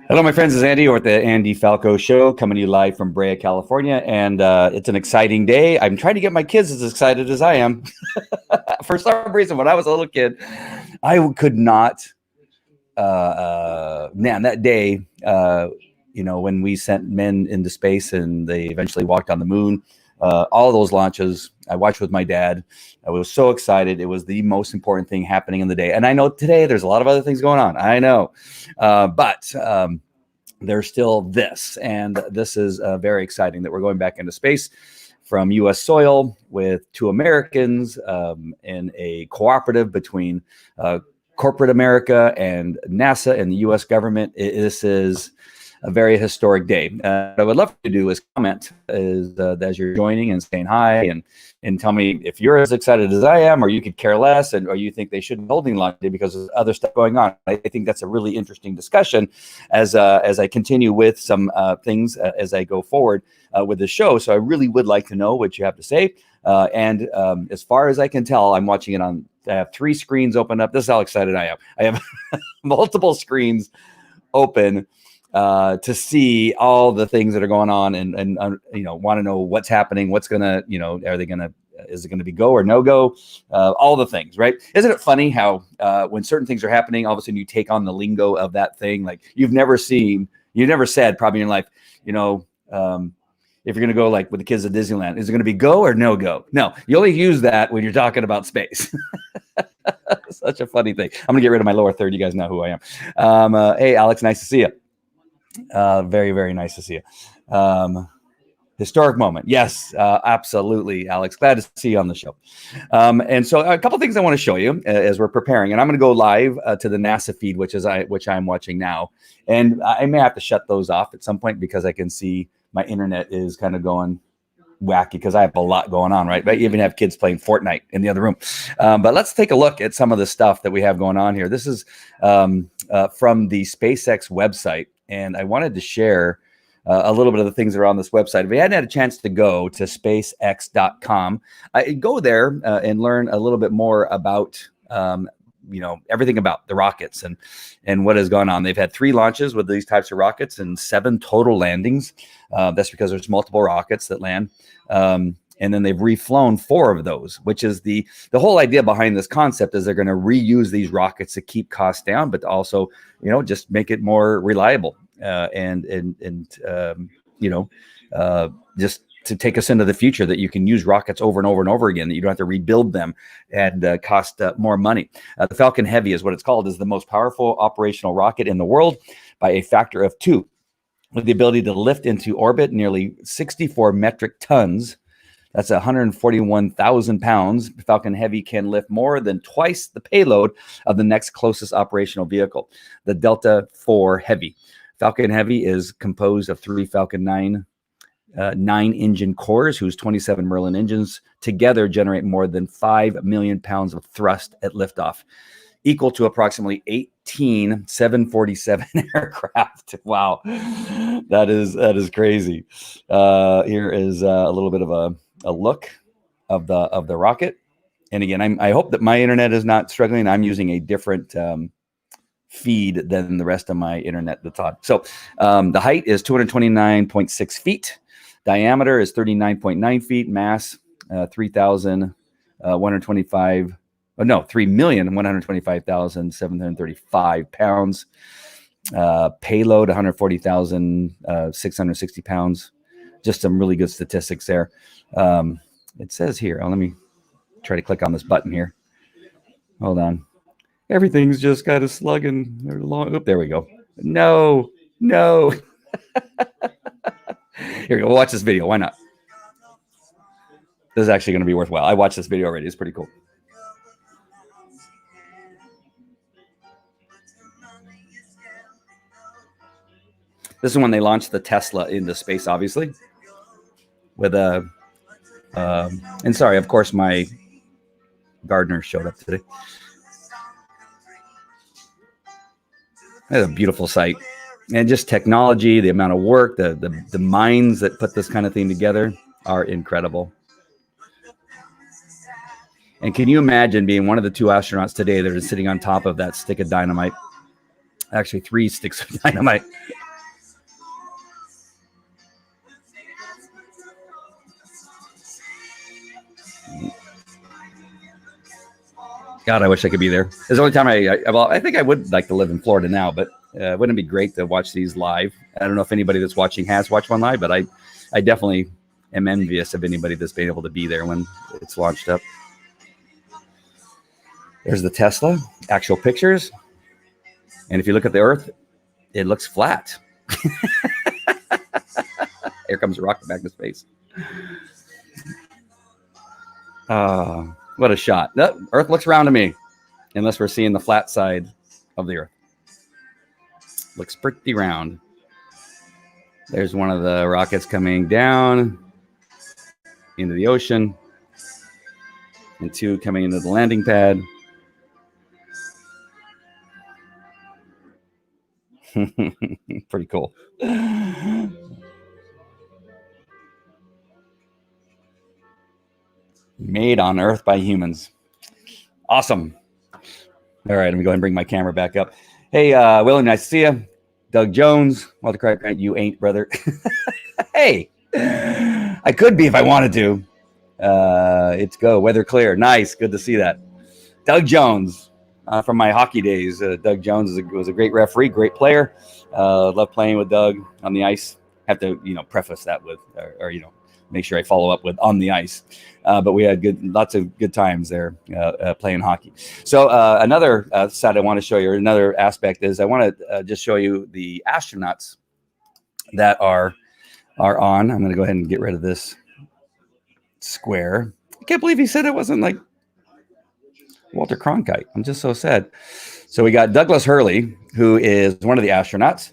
Hello, my friends. It's Andy or the Andy Falco Show, coming to you live from Brea, California. And it's an exciting day. I'm trying to get my kids as excited as I am. For some reason, when I was a little kid, I could not. Man, that day, when we sent men into space and they eventually walked on the moon, all those launches, I watched with my dad. I was so excited. It was the most important thing happening in the day. And I know today there's a lot of other things going on. I know. But there's still this. And this is very exciting that we're going back into space from U.S. soil with two Americans in a cooperative between corporate America and NASA and the U.S. government. This is a very historic day. What I would love to do is comment as you're joining and saying hi and tell me if you're as excited as I am, or you could care less, or you think they shouldn't be holding launch day because there's other stuff going on. I think that's a really interesting discussion as I continue with some things as I go forward with the show. So I really would like to know what you have to say. And as far as I can tell, I'm watching it on. I have 3 screens open up. This is how excited I am. I have multiple screens open to see all the things that are going on and want to know what's happening, what's gonna, is it gonna be go or no go, all the things, right? Isn't it funny how when certain things are happening, all of a sudden you take on the lingo of that thing, like you've never said probably in your life, if you're going to go like with the kids at Disneyland, is it going to be go or no go? No, you only use that when you're talking about space. Such a funny thing. I'm going to get rid of my lower third. You guys know who I am. Hey, Alex, nice to see you. Very, very nice to see you. Historic moment. Yes, absolutely, Alex. Glad to see you on the show. And so a couple things I want to show you as we're preparing. And I'm going to go live to the NASA feed, which I'm watching now. And I may have to shut those off at some point because I can see my internet is kind of going wacky because I have a lot going on, right? I even have kids playing Fortnite in the other room. But let's take a look at some of the stuff that we have going on here. This is from the SpaceX website. And I wanted to share a little bit of the things that are on this website. If you hadn't had a chance to go to spacex.com, go there and learn a little bit more about everything about the rockets and what has gone on. They've had 3 launches with these types of rockets and 7 total landings. That's because there's multiple rockets that land. And then they've reflown 4 of those, which is the whole idea behind this concept is they're going to reuse these rockets to keep costs down, but also, just make it more reliable just to take us into the future, that you can use rockets over and over and over again, that you don't have to rebuild them and cost more money. The Falcon Heavy is what it's called, is the most powerful operational rocket in the world by a factor of 2, with the ability to lift into orbit nearly 64 metric tons. That's 141,000 pounds. Falcon Heavy can lift more than twice the payload of the next closest operational vehicle, the Delta IV Heavy. Falcon Heavy is composed of 3 Falcon 9 engine cores, whose 27 Merlin engines together generate more than 5 million pounds of thrust at liftoff, equal to approximately 18 747 aircraft. Wow, that is crazy. Here is a little bit of a look of the rocket. And again, I hope that my internet is not struggling. I'm using a different feed than the rest of my internet that's on. So the height is 229.6 feet. Diameter is 39.9 feet. Mass 3,125,735 pounds. Payload 140,660 pounds. Just some really good statistics there. It says here, let me try to click on this button here. Hold on. Everything's just kind of slugging along. There we go. No. Here we go. We'll watch this video. Why not? This is actually going to be worthwhile. I watched this video already. It's pretty cool. This is when they launched the Tesla into space, obviously. with a, and sorry, of course, my gardener showed up today. That's a beautiful sight. And just technology, the amount of work, the minds that put this kind of thing together are incredible. And can you imagine being one of the two astronauts today that are sitting on top of that stick of dynamite? Actually, 3 sticks of dynamite. God, I wish I could be there. It's the only time I think I would like to live in Florida now, but wouldn't it be great to watch these live? I don't know if anybody that's watching has watched one live, but I definitely am envious of anybody that's been able to be there when it's launched up. There's the Tesla, actual pictures. And if you look at the Earth, it looks flat. Here comes a rocket back to space. What a shot. No, Earth looks round to me, unless we're seeing the flat side of the Earth. Looks pretty round. There's one of the rockets coming down into the ocean, and 2 coming into the landing pad. Pretty cool. Made on Earth by humans. Awesome. All right, let me go ahead and bring my camera back up. Hey, William, nice to see you. Doug Jones, Walter Cronkite, you ain't, brother. Hey, I could be if I wanted to. It's go, weather clear. Nice, good to see that. Doug Jones, from my hockey days. Doug Jones was a great referee, great player. Love playing with Doug on the ice. Have to, preface that with, or make sure I follow up with on the ice. But we had lots of good times there playing hockey. So another side I want to show you, or another aspect is I want to just show you the astronauts that are on. I'm going to go ahead and get rid of this square. I can't believe he said it wasn't like Walter Cronkite. I'm just so sad. So we got Douglas Hurley, who is one of the astronauts.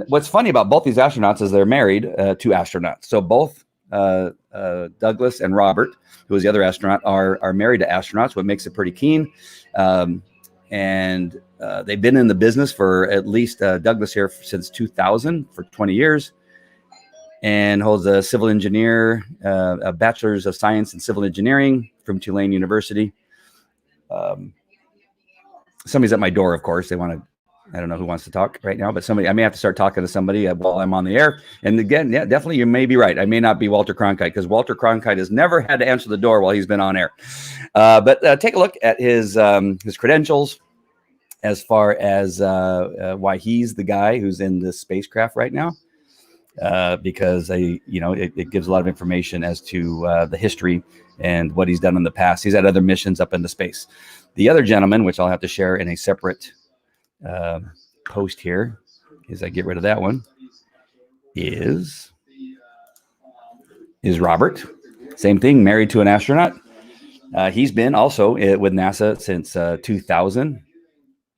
What's funny about both these astronauts is they're married to astronauts. So both Douglas and Robert, who is the other astronaut, are married to astronauts, what makes it pretty keen. And they've been in the business for at least Douglas here since 2000, for 20 years, and holds a civil engineer, a bachelor's of science in civil engineering from Tulane University. Somebody's at my door, of course. They want to, I don't know who wants to talk right now, but I may have to start talking to somebody while I'm on the air. And again, yeah, definitely, you may be right. I may not be Walter Cronkite, because Walter Cronkite has never had to answer the door while he's been on air. But take a look at his credentials as far as why he's the guy who's in this spacecraft right now. Because it gives a lot of information as to the history and what he's done in the past. He's had other missions up into space. The other gentleman, which I'll have to share in a separate post here, as I get rid of that one, is Robert. Same thing, married to an astronaut. He's been also with NASA since 2000.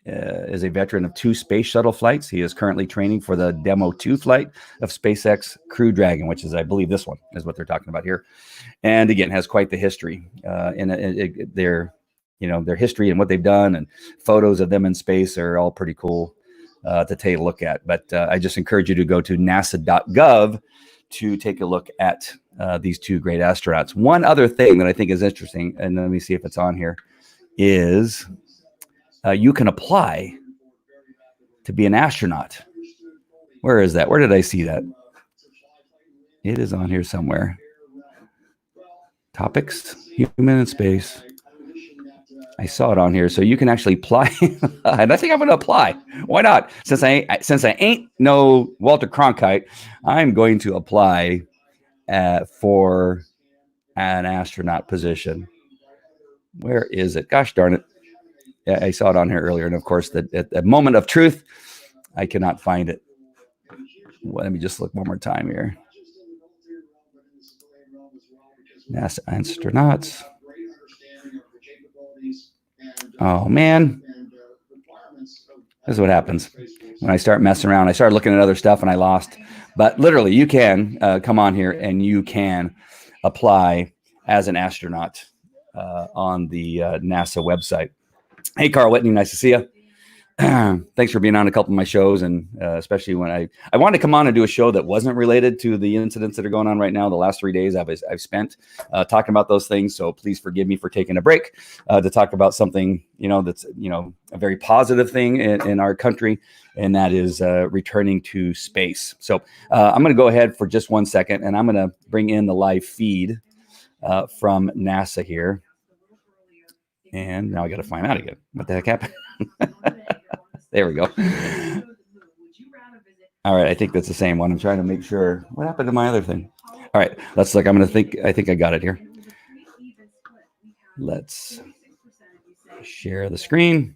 Is a veteran of 2 space shuttle flights. He is currently training for the Demo 2 flight of SpaceX Crew Dragon, which is, I believe, this one is what they're talking about here. And again, has quite the history in their history and what they've done, and photos of them in space are all pretty cool to take a look at. But I just encourage you to go to nasa.gov to take a look at these 2 great astronauts. One other thing that I think is interesting, and let me see if it's on here, is you can apply to be an astronaut. Where is that? Where did I see that? It is on here somewhere. Topics, human in space. I saw it on here. So you can actually apply. And I think I'm going to apply. Why not? Since I ain't no Walter Cronkite, I'm going to apply for an astronaut position. Where is it? Gosh darn it. Yeah, I saw it on here earlier. And of course, at the moment of truth, I cannot find it. Well, let me just look one more time here. NASA astronauts. Oh, man. This is what happens when I start messing around. I started looking at other stuff and I lost But literally, you can come on here and you can apply as an astronaut on the NASA website. Hey, Carl Whitney, nice to see you. Thanks for being on a couple of my shows, and especially when I wanted to come on and do a show that wasn't related to the incidents that are going on right now. The last 3 days I've spent talking about those things, so please forgive me for taking a break to talk about something that's a very positive thing in our country, and that is returning to space. So I'm going to go ahead for just 1 second, and I'm going to bring in the live feed from NASA here. And now I got to find out again. What the heck happened? There we go. All right. I think that's the same one. I'm trying to make sure. What happened to my other thing? All right. Let's look. I think I got it here. Let's share the screen.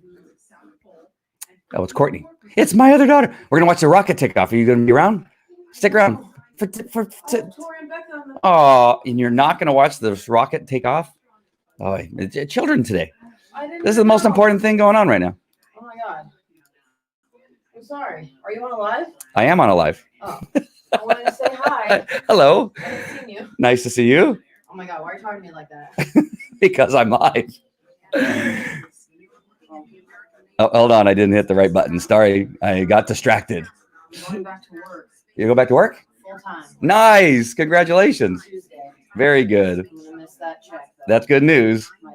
Oh, it's Courtney. It's my other daughter. We're going to watch the rocket take off. Are you going to be around? Stick around. Oh, and you're not going to watch the rocket take off? Oh, children today. This is the most important thing going on right now. Oh my God. I'm sorry. Are you on a live? I am on a live. Oh, I wanted to say hi. Hello. I haven't seen you. Nice to see you. Oh my God. Why are you talking to me like that? Because I'm live. Oh, hold on. I didn't hit the right button. Sorry. I got distracted. I'm going back to work. You go back to work? Full time. Nice. Congratulations. Tuesday. Very good. I'm going to miss that check, though. That's good news. My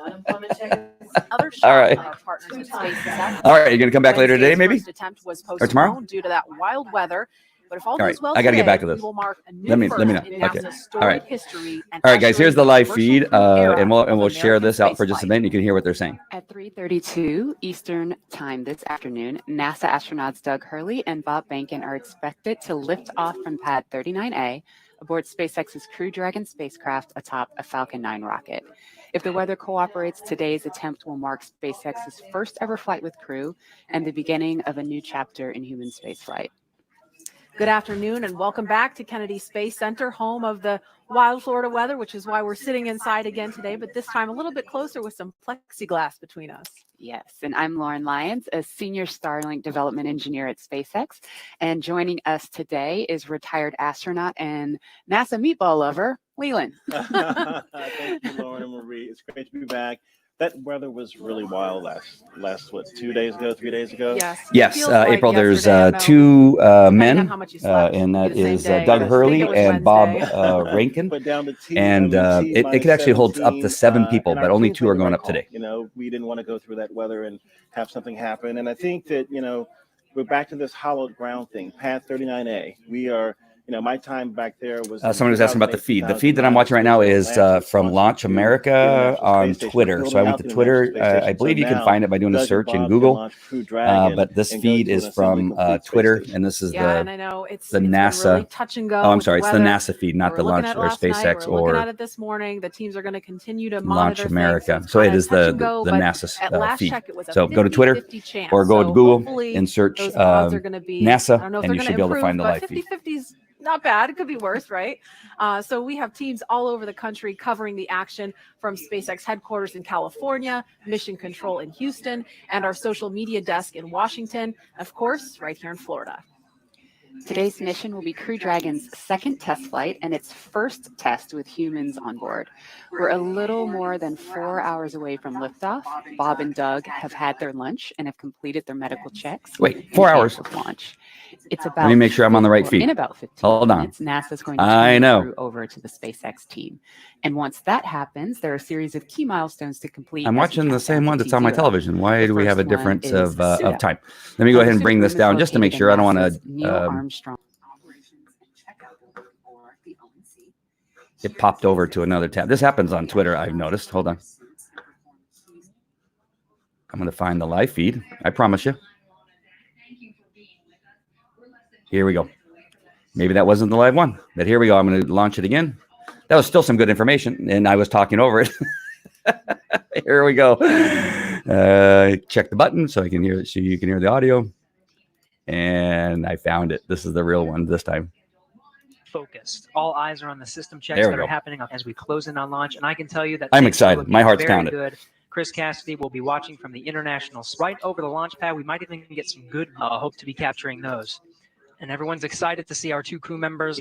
unemployment check is Other All right. shot by our partners at SpaceX. All right. You're going to come back later today, maybe? Wednesday's first attempt was Or tomorrow? postponed due to that wild weather. But if all right. goes well I gotta get today, back to this. we will mark a new Let me first know. in Okay. NASA's All right. storied history. And All right, guys. Here's the live feed, and we'll we'll share this out for just a minute. You can hear what they're saying. At 3:32 Eastern Time this afternoon, NASA astronauts Doug Hurley and Bob Behnken are expected to lift off from Pad 39A aboard SpaceX's Crew Dragon spacecraft atop a Falcon 9 rocket. If the weather cooperates, today's attempt will mark SpaceX's first ever flight with crew and the beginning of a new chapter in human spaceflight. Good afternoon and welcome back to Kennedy Space Center, home of the wild Florida weather, which is why we're sitting inside again today, but this time a little bit closer with some plexiglass between us. Yes, and I'm Lauren Lyons, a senior Starlink development engineer at SpaceX. And joining us today is retired astronaut and NASA meatball lover, Leland. Thank you, Lauren and Marie. It's great to be back. That weather was really wild last what, 3 days ago? Yes. Yes, Feels like April, there's yesterday, I know. two Depending on men, how much you slept, and that it'd be the is same day. Doug I think Hurley it was and Bob Wednesday. Rankin. But down to T, And it could actually hold up to 7 people, but only 2 are going up today. We didn't want to go through that weather and have something happen. And I think that, we're back to this hollowed ground thing, Pad 39A. We are, my time back there was. Someone was asking about the feed. The feed that I'm watching right now is from Launch America on Twitter. So I went to Twitter. I believe you can find it by doing a search in Google. But this feed is from Twitter, and this is Yeah, and I know it's the been NASA. really touch and go. Oh, I'm with sorry. It's the weather. NASA feed, not We're the looking Launch at it or last night, SpaceX we're looking at or it this morning. The teams are going to continue to Launch monitor things, America. it's So it kinda is touch and go, the but NASA at last feed. check, it was a So go to Twitter 50-50 chance. or go to So Google hopefully and search those odds are going to be NASA, I don't know if and they're you going should be able to improve, find the but live feed. 50-50's not bad. It could be worse, right? So we have teams all over the country covering the action from SpaceX headquarters in California, Mission Control in Houston, and our social media desk in Washington, of course, right here in Florida. Today's mission will be Crew Dragon's second test flight and its first test with humans on board. We're a little more than 4 hours away from liftoff. Bob and Doug have had their lunch and have completed their medical checks. Wait, 4 hours. Of launch. It's about. Let me make sure I'm on the right feed. In about 15 Hold on. minutes, NASA's going to I turn know. the crew over to the SpaceX team. And once that happens, there are a series of key milestones to complete. I'm as we watching the count same down one to that's on my T0. television. Why The do we have a first one difference is of SUDA. time? Let me go ahead and The bring this Suda room down is just to make located sure. I in don't want NASA's to Neil Armstrong. it popped over to another tab. This happens on Twitter, I've noticed. Hold on. I'm going to find the live feed. I promise you. Here we go. Maybe that wasn't the live one, but here we go. I'm going to launch it again. That was still some good information, and I was talking over it. Here we go. Check the button so I can hear it, so you can hear the audio. And I found it. This is the real one this time. Focused. All eyes are on the system checks There we that are go. happening as we close in on launch, and I can tell you that I'm things are excited. looking My heart's very pounding. good. Chris Cassidy will be watching from the international right over the launch pad. We might even get some good. Hope to be capturing those. and everyone's excited to see our 2 crew members.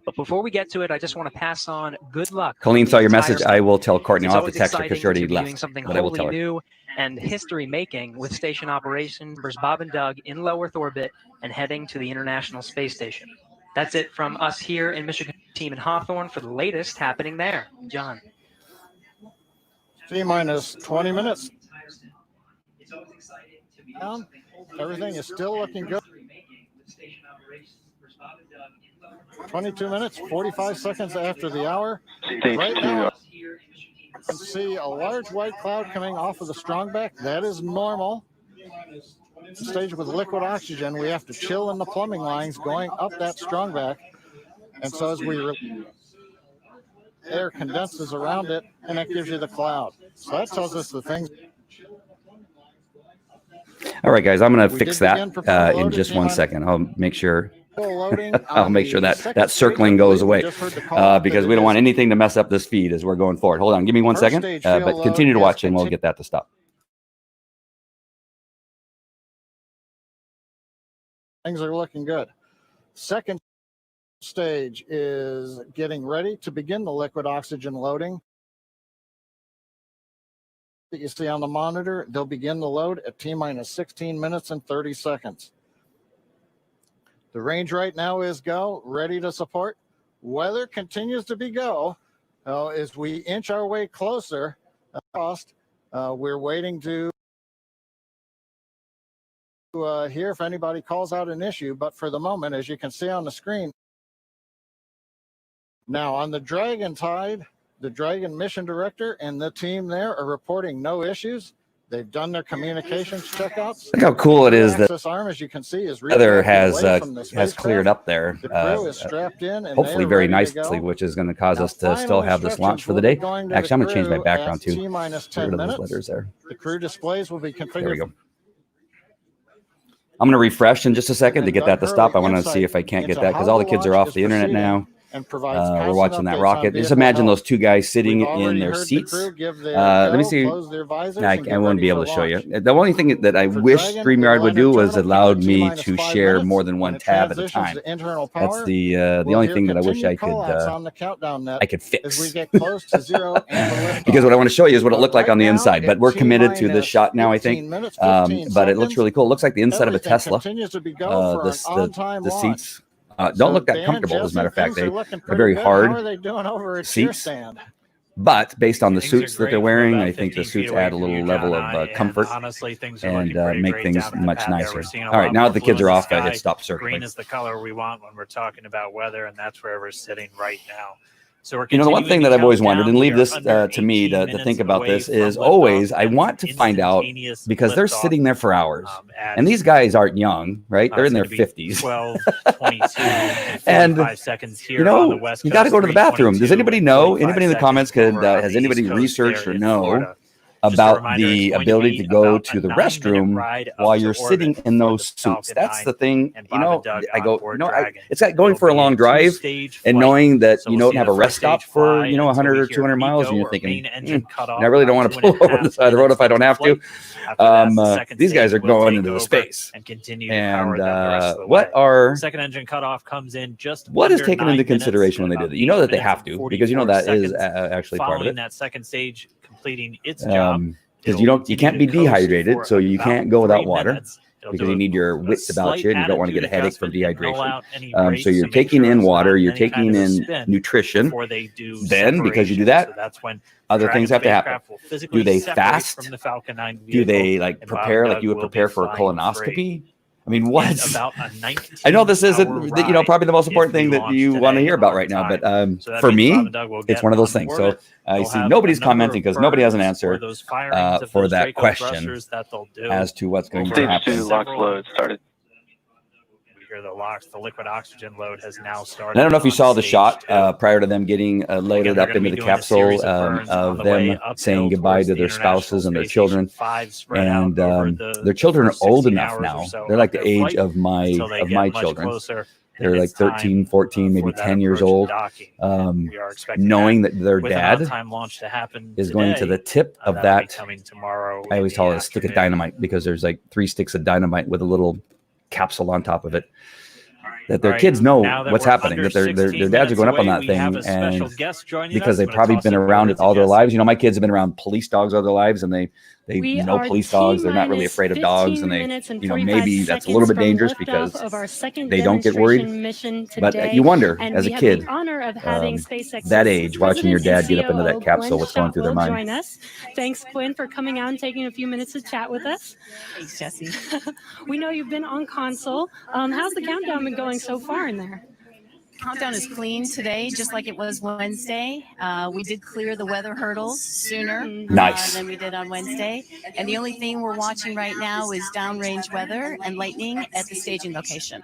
But before we get to it, I just want to pass on good luck. Colleen to saw the your entire message. staff. I will tell Courtney. It's I'll have to always text her because exciting she already to be doing left. something But I will wholly tell her. new and history-making with station operations members Bob and Doug in low Earth orbit and heading to the International Space Station. That's it from us here in Michigan, team in Hawthorne for the latest happening there. John. T-minus 20 minutes. Everything is still looking good. 22 minutes, 45 seconds after the hour. Right now, you can see a large white cloud coming off of the strongback. That is normal. Stage with liquid oxygen, we have to chill in the plumbing lines going up that strongback. And so as air condenses around it, and that gives you the cloud. So that tells us the things. All right, guys, I'm going to We fix did that begin propeller in loaded, just one T-minus second. I'll make sure loading I'll on make sure the that second that stage. circling I goes believe we away just heard the call out because that we it don't want is anything to mess up this feed as we're going forward. Hold on, give me 1 First second, stage but fuel continue to load watch is and we'll get that to stop. things are looking good. Second stage is getting ready to begin the liquid oxygen loading. That you see on the monitor, they'll begin the load at T-minus 16 minutes and 30 seconds. The range right now is go, ready to support. Weather continues to be go. As we inch our way closer, we're waiting to hear if anybody calls out an issue, but for the moment, as you can see on the screen, now on the Dragon Tide, the Dragon mission director and the team there are reporting no issues. They've done their communications checkouts. Look how cool it is that Access arm, as you can see, is weather retracted has away from the has spacecraft. cleared up there. The crew is strapped in, and Hopefully they are very ready to nicely, go. which is going to cause Now, us to still final have this launch instructions for the will be day. going to Actually, the I'm going to change my crew background at too. T-minus Get 10 rid of those minutes. letters there. The crew displays will be There we configured. go. I'm going to refresh in just a second to get that to stop. I want to see if I can't get that because all the kids are off the internet now. And provides We're constant watching that updates rocket. on Just vehicle imagine health. those 2 guys sitting We've in already their heard the seats. crew give their Let me go, see. close their visors, I and get won't ready be able for to show you. launch. The only thing that I For wish Dragon, StreamYard it'll would do enter was terminal allowed count me T-minus to 5 share minutes. more than When one it tab at a transitions time. to internal That's power, the we'll only hear thing that I wish I continued could call-outs on the countdown net I could as we fix. get close to zero and the liftoff. Because what I want to show you is what it But looked like right on the now, inside. But at we're committed to this T-minus shot now, I 15 think. minutes, 15 But it looks seconds, really cool. It looks like the inside of a everything Tesla. continues to be go for an on-time The launch. seats don't look that Dan, comfortable, as a Jesse, matter of fact. things are looking They're pretty very good. hard How are they doing over at Cheer seats. Stand? But based on the Things are suits that great they're from wearing, about I think the 15 feet suits away add a from little you, level John, of and comfort honestly, things are and looking pretty make great things down in the much pad there. nicer. We're seeing a All right, lot now more that the blue kids in are the off, I sky. hit stop circling. Green is the color we want when we're talking about weather, and that's where we're sitting right now. So we're You know, the one continuing thing the that I've always wondered, countdown. and leave We are this under to me 18 to think minutes about away this, from is liftoff always I and want to find out, instantaneous because they're liftoff, sitting there for hours. at, And these guys aren't young, right? They're it's in their gonna be 50s. 12, 22, And, 45 seconds here You know, on the West you got to Coast, go to the bathroom. Does 3:22 anybody and know? 45 Anybody in the seconds comments could over on has the anybody East Coast researched there or in know Florida. Just a about reminder, it's the going ability be to go about to a the 9-minute restroom ride up while to you're sitting orbit in for those the suits? Falcon That's 9 the thing. and You Bob know, and Doug I go, onboard you know, Dragon. it's like going It'll for a be long drive two-stage and flight. knowing that So you we'll don't see have the a rest first stage stop for, fly 100 until or we hear 200 miles, MECO and you're or thinking, main engine cut off and I really don't about want to pull 2.5 over the side of the road if I don't have to. minutes into flight. After that, the second These guys stage are will going take into the over space. and continue to power And them the rest of the what way. are Second engine cutoff comes in just what is under taken 9 into minutes consideration when in they do about that? You know 8 that they minutes have and to, because you know 44 that is seconds actually part of following it. that second stage completing its job. Because It'll you continue can't to be coast dehydrated, for so you about can't go without 3 water minutes. It'll because do you need your a wits about slight you and you don't want to get a attitude headache from adjustment and null dehydration. out any So brakes you're to make taking sure in it's water, not you're any taking kind of a in spin nutrition. before they do Then, because you do separation. that, So that's when other Dragon things have to happen. spacecraft will physically Do they separate fast? from the Falcon 9 Do vehicle, they like and Bob prepare and like Doug you would will be prepare for a flying free. colonoscopy? I mean, what? It's about a 19 I know this isn't, hour probably the most ride important if thing we that launch you want to today hear about on right now. time. But So that for means Bob me, and Doug will it's get one of those on things. So orbit. I They'll see have nobody's a number commenting of because nobody has an burns answer for those firings of for those that Draco question thrusters that they'll do as to what's going to over happen. several- lock load started. We hear the locks. The liquid oxygen load has now started. And I don't know if you on saw the stage shot 2. prior to them getting loaded they're up gonna into be the doing a capsule series of burns on of the way them uphill saying goodbye towards to the their International spouses and their Space children. Station 5, spread out And over the their children are first old 16 enough hours now. or so They're like of the their age flight of my until they get much children. closer, They're and like it's time, 13, 14, maybe for that 10 years approach old. docking. And we are expecting Knowing that their with an dad on-time launch to happen is going to today, the tip of that'll be that. coming tomorrow I in always the call it a stick of afternoon. dynamite because there's like 3 sticks of dynamite with a little capsule on top of it. that their Right. kids know Now that what's we're happening, under that their 16 dads are going up on minutes that away, we have thing, a special and guest joining because us. they've I'm gonna probably toss been it around over it to all their Jesse. lives. You know, my kids have been around police dogs all their lives, and they We know are police dogs. They're not really T-minus afraid of dogs, 15 and they, minutes and you know, 45 maybe that's a little bit seconds from dangerous liftoff because of our second they don't get worried. demonstration mission But today. you wonder, And as we a have kid, the honor of having um, SpaceX's that age, watching your President dad get up into that and capsule, COO, what's going through their Glenn mind. Shotwell, join us. Thanks, Quinn, for coming out and taking a few minutes to chat with us. Thanks, Jesse. We know you've been on console. How's the countdown been going so far in there? Countdown is clean today, just like it was Wednesday. We did clear the weather hurdles sooner Nice. than we did on Wednesday. And the only thing we're watching right now is downrange weather and lightning at the staging location.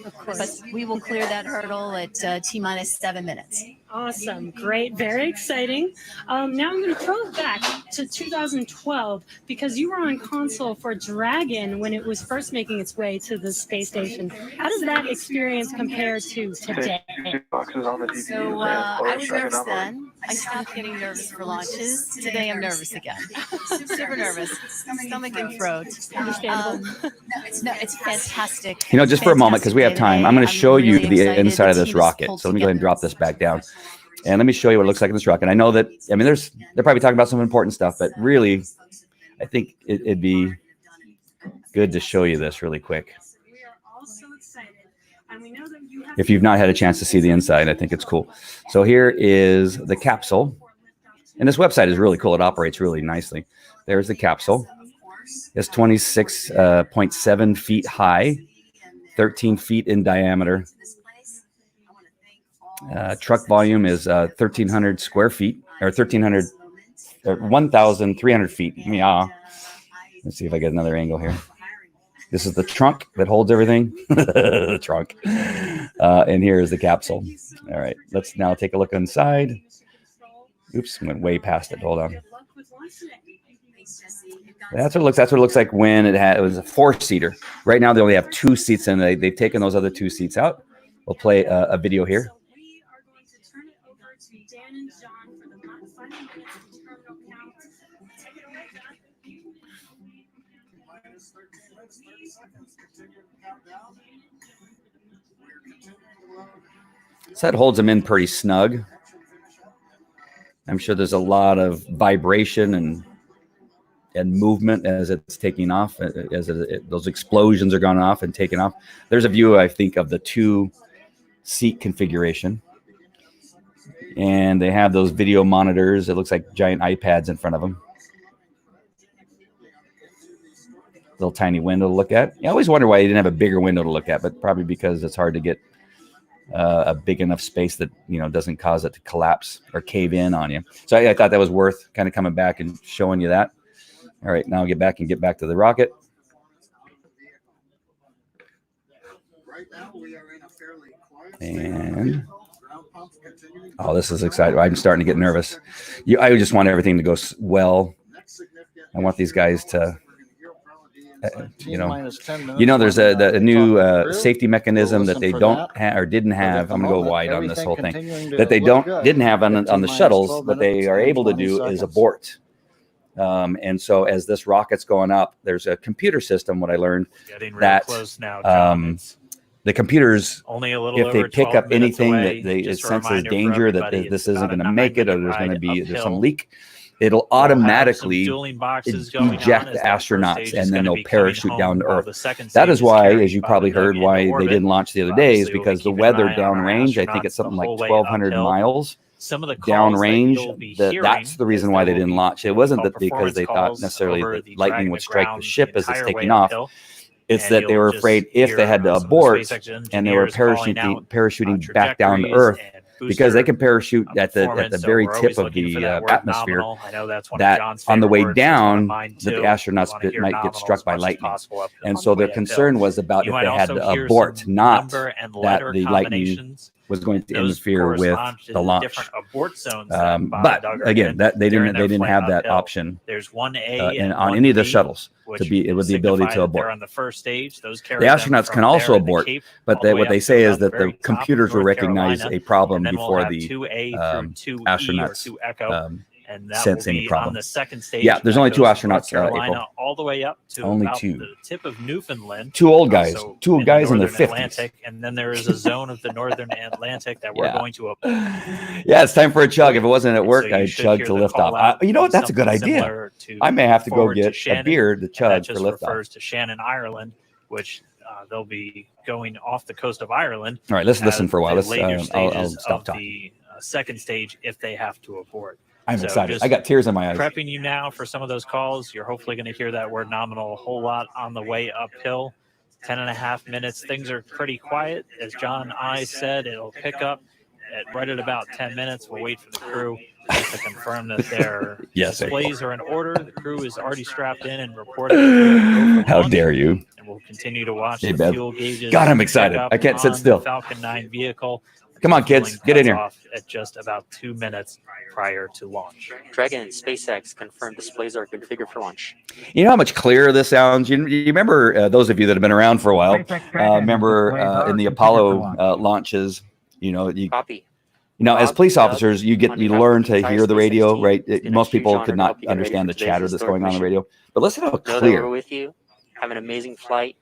Of course. But we will clear that hurdle at T-minus 7 minutes. Awesome. Great. Very exciting. Now I'm going to throw it back to 2012 because you were on console for Dragon when it was first making its way to the space station. How does that experience compare to today? So I was nervous then. I stopped getting nervous for launches. Today I'm nervous again. Super nervous. Stomach and throat. Understandable. No, it's fantastic. You know, just for a moment, because we have time, I'm going to show you the inside of this rocket. pulled So let me go ahead and together. drop this back down. And let me show you what it looks like in this rocket. I know that, I mean, they're probably talking about some important stuff, but really, I think it'd be good to show you this really quick. We are all so excited. And we know that you have If you've not had a chance to see the inside, I think it's cool. So here is the capsule. And this website is really cool. It operates really nicely. There's the capsule. It's 26.7 feet high, 13 feet in diameter. Truck volume is 1,300 square feet, or 1,300 feet. Yeah. Let's see if I get another angle here. This is the trunk that holds everything. The trunk. And here is the capsule. All right. Let's now take a look inside. Oops, went way past it. Hold on. That's what it looks like when it was a 4-seater. Right now they only have 2 seats in. They've taken those other 2 seats out. We'll play a video here. we are going to turn it over to Dan and John for the final minutes of terminal count. Take it away, John. Minus 13 minutes, 30 seconds. Continuing countdown. We're continuing to load. So that holds them in pretty snug. I'm sure there's a lot of vibration and movement as it's taking off, as those explosions are going off and taking off. There's a view, I think, of the 2-seat configuration. And they have those video monitors. It looks like giant iPads in front of them. Little tiny window to look at. I always wonder why you didn't have a bigger window to look at, but probably because it's hard to get a big enough space that, you know, doesn't cause it to collapse or cave in on you. So I thought that was worth kind of coming back and showing you that. All right, now I'll get back to the rocket. Right now we are in a fairly quiet And ground pump continuing. oh, this is exciting. I'm starting to get nervous. I just want everything to go well. Next significant I want these guys to, we're gonna hear probably inside you T-minus 10 minutes. you know, there's when, a new talking through. safety mechanism that listen they for don't that. or didn't But at have. the I'm gonna go moment, wide on this everything whole thing. continuing to That they look good. didn't have on the T-minus shuttles, 12 but they minutes are and able to 20 do is seconds. abort. And so as this rocket's going up, there's a computer system. What I learned, Getting real that, close now, John. um, It's the computers, only a little if they over pick 12 up minutes anything away. that it Just a senses reminder for danger that everybody, this it's isn't about a going to make it, or 9-minute there's going to ride be there's some uphill. leak, it'll We'll have some automatically dueling boxes going on eject as the that first astronauts, stage is and then gonna they'll be coming parachute home down to while Earth. the second That stage is why, carrying as you Bob probably and Doug heard, into why they orbit. didn't launch the other But day is obviously we'll be because the keeping an weather eye on our downrange, I think astronauts it's something the like whole way 1,200 uphill. miles Some of the calls that you'll downrange. be That's hearing the reason is why there they will didn't be launch. It what wasn't we call that because performance they thought calls necessarily over that the lightning dragging would the strike the ground ship the as it's entire way taking off. uphill. It's And that they you'll were just afraid if they hear had to some of the abort SpaceX and they were engineers calling out, parachuting back down to trajectories Earth, and because they booster can parachute at the performance. So very we're tip always of looking for the that word atmosphere, nominal. I know that's one that of John's on the favorite way words. That's one of down, mine that the too. astronauts We wanna hear might get nominal struck as by much as lightning. possible uphill And on so the their way concern uphill. was about You if might they had also to hear abort, some not number and that letter the lightning combinations. was going to Those interfere with correspond to the launch. different abort zones that Bob But and Doug are again, in that they during didn't their flight have that uphill. option There's 1A and and on any of the 1B, shuttles which to be with the ability signify to that they're abort. on the first stage. Those carry The them astronauts from can also there at the abort, Cape but all the way what they up say to is that the very top of computers will North recognize Carolina, a problem and then we'll before have the 2A um, through 2E or astronauts 2 Echo. and that sense will any be problem. on the second stage. Yeah, there's That only two goes from astronauts, North Carolina April. all the way up to Only about two. the tip of Newfoundland. Two old guys, So two in guys in their northern 50s. Atlantic, and then there is a zone of the northern Atlantic that we're Yeah. going to. Yeah, it's time for a chug. If it wasn't at And work, so you I'd should chug hear to the lift call off. out You know what? be That's a good something idea. similar to I may have to go forward get a Shannon, beer to and that chug just for lift off. refers to Shannon, Ireland, which they'll be going off the coast of Ireland. All right, let's listen at for a while. the Let's. later I'll stages stop of talking. the second stage if they have to abort. I'm So excited. just I got tears in my eyes. Prepping you now for some of those calls. You're hopefully going to hear that word nominal a whole lot on the way uphill. 10.5 minutes. Things are pretty quiet. As John I said, it'll pick up right at about 10 minutes. We'll wait for the crew just to confirm that their Yes, displays are in order. The crew is already strapped in and reporting. How dare you? And we'll continue to watch Hey, the Bev. fuel gauges. God, I'm pick excited. up I can't sit on the still. Falcon 9 vehicle. Come on, kids. Fueling Get in cuts here. off at just about 2 minutes prior to launch. Dragon and SpaceX confirmed displays are configured for launch. You know how much clearer this sounds? You remember, those of you that have been around for a while, remember in the Apollo launches, Copy. as police Bob, officers, you learn to hear the radio, right? Most people could not understand the chatter that's going on the radio. But listen how Know that we're clear. with you. Have an amazing flight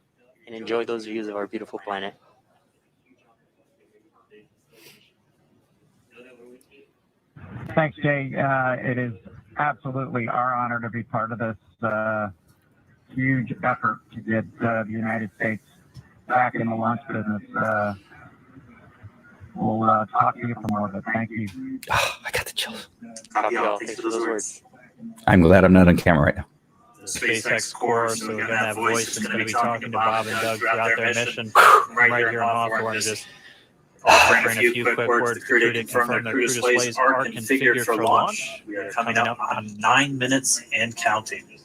and enjoy those views of our beautiful planet. Thanks, Jay. It is absolutely our honor to be part of this huge effort to get the United States back in the launch business. We'll talk to you for more of it. Thank you. Oh, I got the chills. Copy all. Thanks for those words. I'm glad I'm not on camera right now. The SpaceX Corps, so we're going to have voice that's going to be talking to Bob and Doug throughout their mission right here in Hawthorne. Just offering a few quick words to crew to confirm their crew displays are configured for launch. We are coming up on 9 minutes and counting.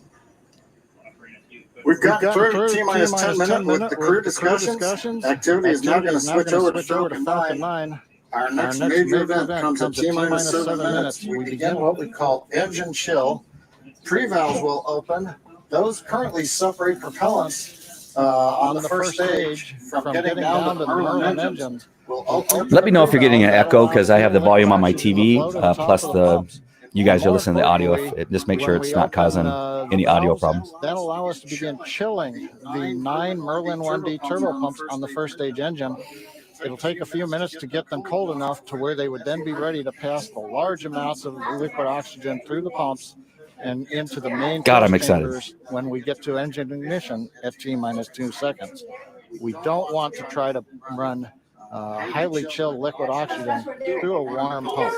We've got through T-minus 10 minutes with the crew discussions. Activity is now going to switch over to Falcon 9. Our next major event comes at T-minus 7 minutes. We begin what we call engine chill. Pre-valves will open. Those currently separate propellants on the first stage from getting down to the Merlin engines. Let me know if you're getting an echo because I have the volume on my TV, plus you guys are listening to the audio. Just make sure it's not causing any audio problems. That'll allow us to begin chilling the 9 Merlin 1D turbo pumps on the first stage engine. It'll take a few minutes to get them cold enough to where they would then be ready to pass the large amounts of liquid oxygen through the pumps and into the main God, I'm thrust excited. chambers when we get to engine ignition at T-minus 2 seconds. We don't want to try to run highly chilled liquid oxygen through a warm pump.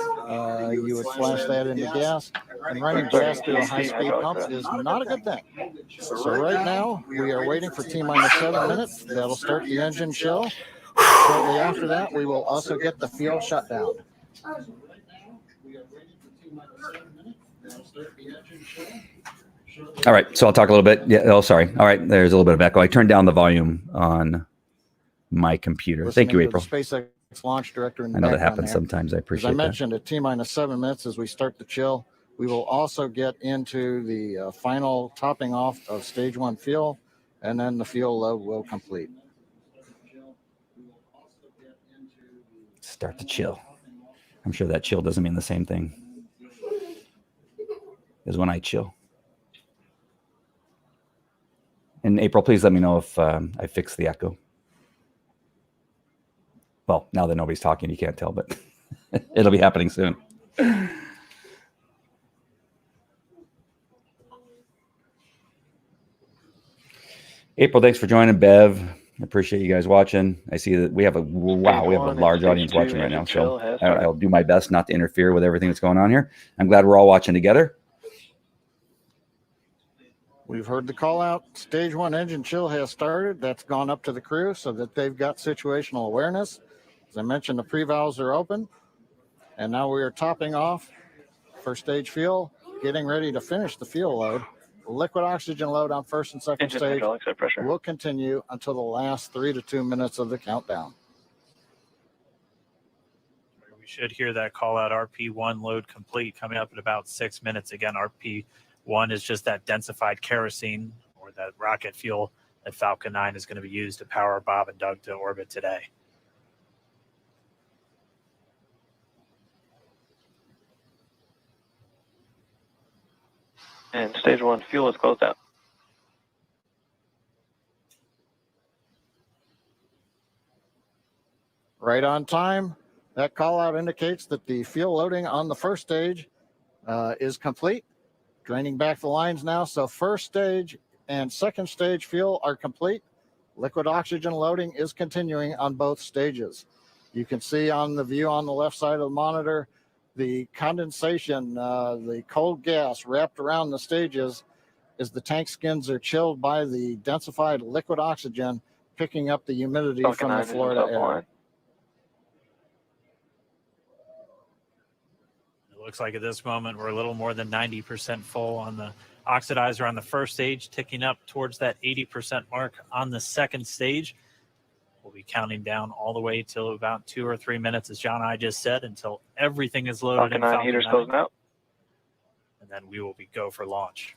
You would flash that into gas, and running gas through a high-speed pump is not a good thing. So right now, we are waiting for T-minus 7 minutes. That'll start the engine chill. Shortly after that, we will also get the fuel shut down. All right, so I'll talk a little bit. Yeah. Oh, sorry. All right, there's a little bit of echo. I turned down the volume on my computer. Thank you, Listening to April. the SpaceX launch director in the I know that background happens there. sometimes. I As I appreciate that. mentioned, at T-minus 7 minutes, as we start the chill, we will also get into the final topping off of stage 1 fuel, and then the fuel load will complete. Start to chill. I'm sure that chill doesn't mean the same thing as when I chill. And April, please let me know if I fixed the echo. Well, now that nobody's talking, you can't tell, but it'll be happening soon. April, thanks for joining. Bev, I appreciate you guys watching. I see that we have a large audience watching right now. So I'll do my best not to interfere with everything that's going on here. I'm glad we're all watching together. We've heard the call out. Stage 1 engine chill has started. That's gone up to the crew so that they've got situational awareness. As I mentioned, the pre-valves are open. And now we are topping off first stage fuel, getting ready to finish the fuel load. Liquid oxygen load on first and second stage will continue until the last 3 to 2 minutes of the countdown. We should hear that call out RP1 load complete coming up in about 6 minutes. Again, RP1 is just that densified kerosene or that rocket fuel that Falcon 9 is going to be used to power Bob and Doug to orbit today. And stage 1 fuel is closed out. Right on time. That call out indicates that the fuel loading on the first stage is complete. Draining back the lines now. So first stage and second stage fuel are complete. Liquid oxygen loading is continuing on both stages. You can see on the view on the left side of the monitor, the condensation, the cold gas wrapped around the stages as the tank skins are chilled by the densified liquid oxygen, picking up the humidity Falcon from the 9 is Florida air. offline. It looks like at this moment we're a little more than 90% full on the oxidizer on the first stage, ticking up towards that 80% mark on the second stage. We'll be counting down all the way till about 2 or 3 minutes, as John and I just said, until everything is loaded Falcon in 9 Falcon heaters 9. closing out. And then we will be go for launch.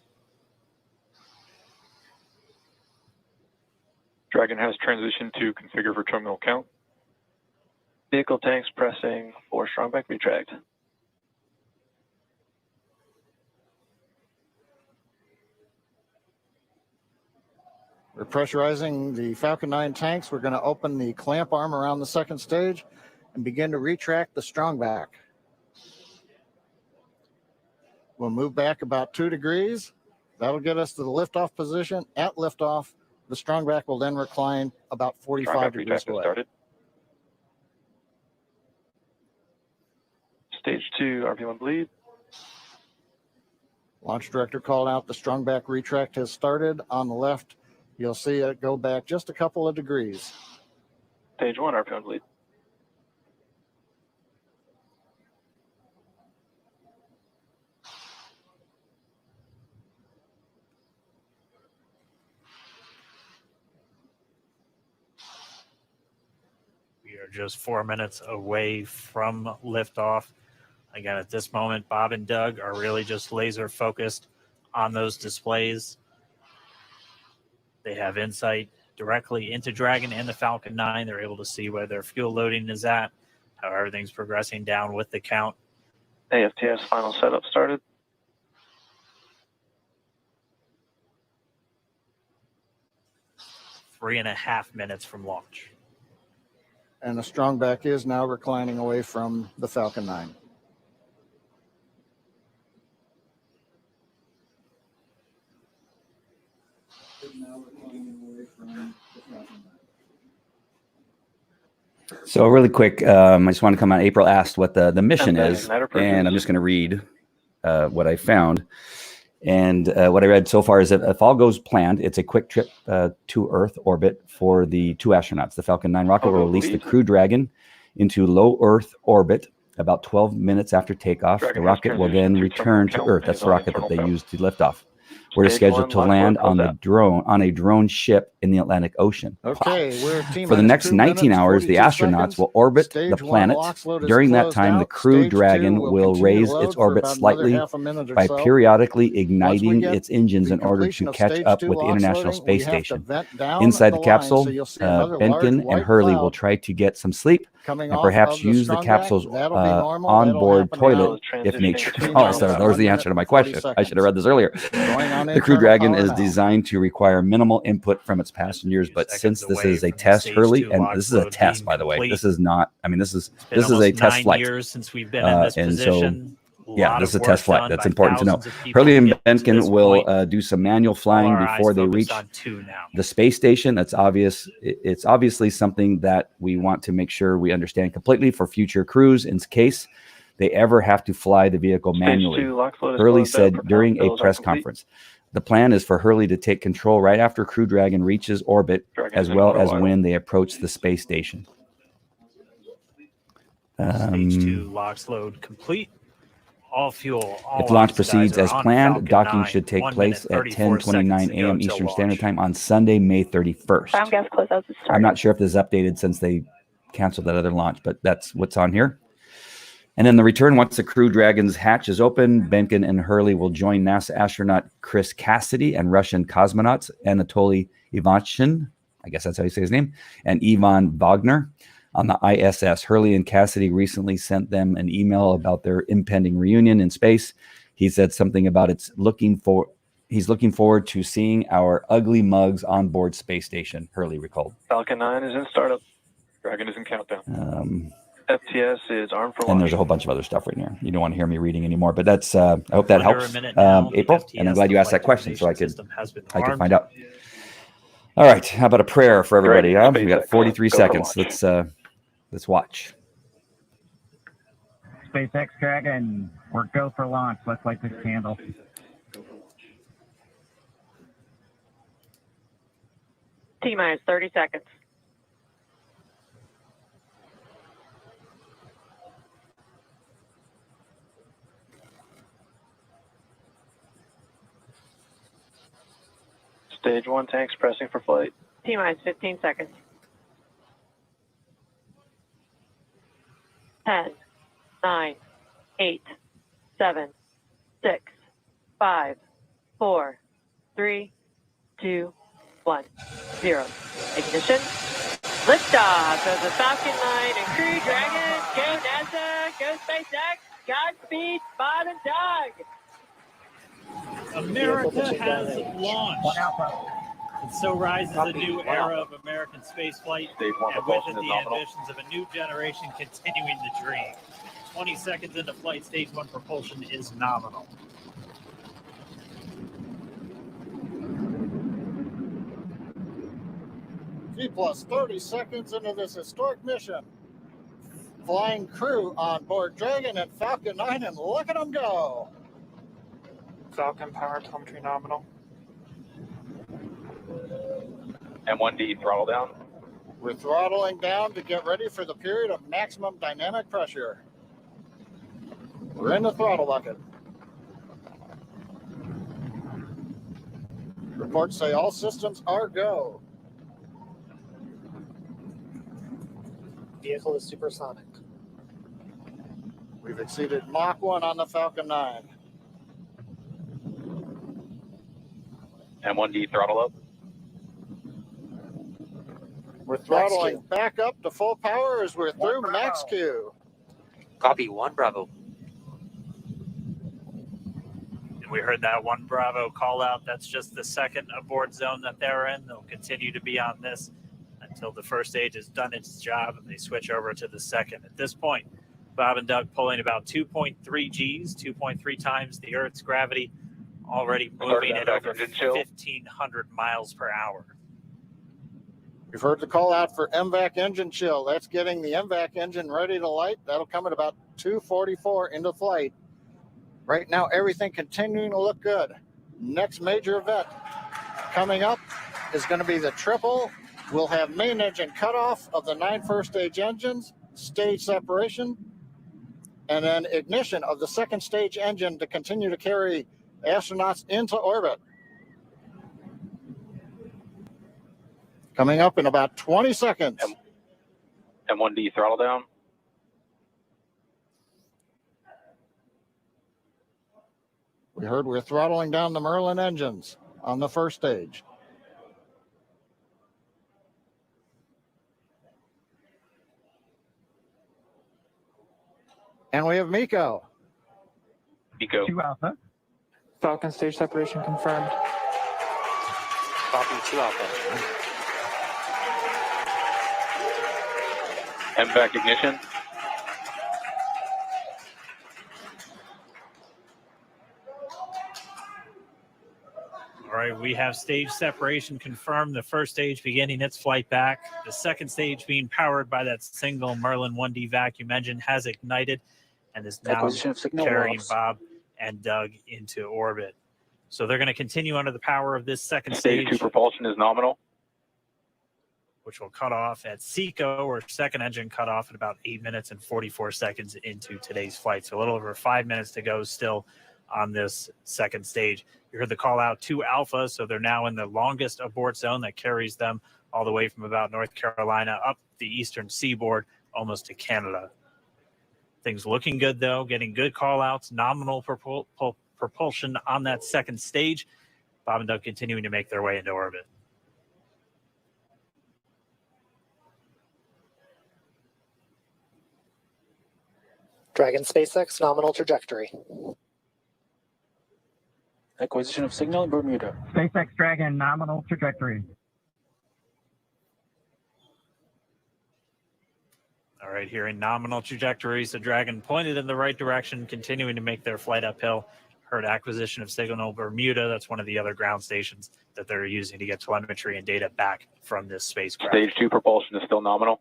Dragon has transitioned to configure for terminal count. Vehicle tanks pressing for strongback retract. We're pressurizing the Falcon 9 tanks. We're going to open the clamp arm around the second stage and begin to retract the strongback. We'll move back about 2 degrees. That'll get us to the liftoff position. At liftoff, the strongback will then recline about 45 degrees away. Started. Stage 2 RP1 bleed. Launch director called out the strongback retract has started. On the left, you'll see it go back just a couple of degrees. Stage 1 RP1 bleed. We are just 4 minutes away from liftoff. Again, at this moment, Bob and Doug are really just laser focused on those displays. They have insight directly into Dragon and the Falcon 9. They're able to see where their fuel loading is at, how everything's progressing down with the count. AFTS final setup started. Three and a half minutes from launch. And the strongback is now reclining away from the Falcon 9. So really quick, I just want to come on. April asked what the mission is, and I'm just going to read what I found. And what I read so far is that if all goes planned, it's a quick trip to Earth orbit for the 2 astronauts. The Falcon 9 rocket will release the Crew Dragon into low Earth orbit about 12 minutes after takeoff. The rocket will then return to Earth. That's the rocket that they used to lift off. We're scheduled to land on a drone ship in the Atlantic Ocean. Okay, for the next 19 hours, the astronauts will orbit the planet. During that time, the Crew Dragon will raise its orbit slightly by periodically igniting its engines in order to catch up with the International Space Station. Inside the capsule, Benkin and Hurley will try to get some sleep and perhaps use the capsule's onboard toilet if nature calls. So there's the answer to my question. I should have read this earlier. The Crew Dragon is designed to require minimal input from its passengers, but since this is a test, Hurley, and this is a test, by the way, this is not. I mean, this is a test flight. 9 years since we've been in this position. Yeah, this is a test flight. That's important to know. Hurley and Benkin will do some manual flying before they reach the space station. That's obvious. It's obviously something that we want to make sure we understand completely for future crews in case they ever have to fly the vehicle manually. Hurley said during a press conference. The plan is for Hurley to take control right after Crew Dragon reaches orbit, as well as when they approach the space station. Stage 2 LOX load complete. All fuel. If launch proceeds as planned, docking should take place at 10:29 a.m. Eastern Standard Time on Sunday, May 31st. I'm not sure if this is updated since they canceled that other launch, but that's what's on here. And then the return, once the Crew Dragon's hatch is open, Benkin and Hurley will join NASA astronaut Chris Cassidy and Russian cosmonauts Anatoly Ivanchin, I guess that's how you say his name, and Ivan Wagner on the ISS. Hurley and Cassidy recently sent them an email about their impending reunion in space. He said something about he's looking forward to seeing our ugly mugs on board space station, Hurley recalled. Falcon 9 is in startup. Dragon is in countdown. FTS is armed for launch. And there's a whole bunch of other stuff right here. You don't want to hear me reading anymore, but that's, I hope that Under helps, a minute now, April. FTS, And I'm glad you the asked that flight question so I could system has been find armed. out. All right. How about a prayer for everybody? Great. We got SpaceX, 43 go for seconds. Let's watch. SpaceX Dragon, we're go for launch. Let's light this candle. T-minus 30 seconds. Stage 1 tanks pressing for flight. T-minus 15 seconds. 10, 9, 8, 7, 6, 5, 4, 3, 2, 1, 0. Ignition. Liftoff of the Falcon 9 and Crew Dragon. Go NASA. Go SpaceX. Godspeed, Bob and Doug. America has launched. And so rises a new era of American spaceflight, and with it the ambitions of a new generation continuing the dream. 20 seconds into flight, stage 1 propulsion is nominal. T plus 30 seconds into this historic mission. Flying crew on board Dragon and Falcon 9, and look at them go. Falcon power telemetry nominal. M1D throttle down. We're throttling down to get ready for the period of maximum dynamic pressure. We're in the throttle bucket. Reports say all systems are go. Vehicle is supersonic. We've exceeded Mach 1 on the Falcon 9. M1D throttle up. We're throttling back up to full power as we're through max Q. Copy 1 Bravo. And we heard that 1 Bravo call out. That's just the second abort zone that they're in. They'll continue to be on this until the first stage has done its job and they switch over to the second. At this point, Bob and Doug pulling about 2.3 Gs, 2.3 times the Earth's gravity, already moving at over 1,500 miles per hour. We've heard the call out for MVAC engine chill. That's getting the MVAC engine ready to light. That'll come at about 2:44 into flight. Right now, everything continuing to look good. Next major event coming up is going to be the triple. We'll have main engine cutoff of the 9 first stage engines, stage separation, and then ignition of the second stage engine to continue to carry astronauts into orbit. Coming up in about 20 seconds. M1D throttle down. We heard we're throttling down the Merlin engines on the first stage. And we have Miko. Miko. 2 Alpha. Falcon stage separation confirmed. Copy 2 Alpha. MVAC ignition. All right, we have stage separation confirmed. The first stage beginning its flight back. The second stage being powered by that single Merlin 1D vacuum engine has ignited and is now carrying Bob and Doug into orbit. So they're going to continue under the power of this second Stage 2 propulsion is nominal. Which will cut off at SECO, or second engine cut off at about 8 minutes and 44 seconds into today's flight. So a little over 5 minutes to go still on this second stage. You heard the call out to Alpha, so they're now in the longest abort zone that carries them all the way from about North Carolina up the eastern seaboard, almost to Canada. Things looking good, though, getting good call outs, nominal propulsion on that second stage. Bob and Doug continuing to make their way into orbit. Dragon SpaceX nominal trajectory. Acquisition of signal, Bermuda. SpaceX Dragon, nominal trajectory. All right, here in nominal trajectories, the Dragon pointed in the right direction, continuing to make their flight uphill. Heard acquisition of signal Bermuda. That's one of the other ground stations that they're using to get telemetry and data back from this spacecraft. Stage 2 propulsion is still nominal.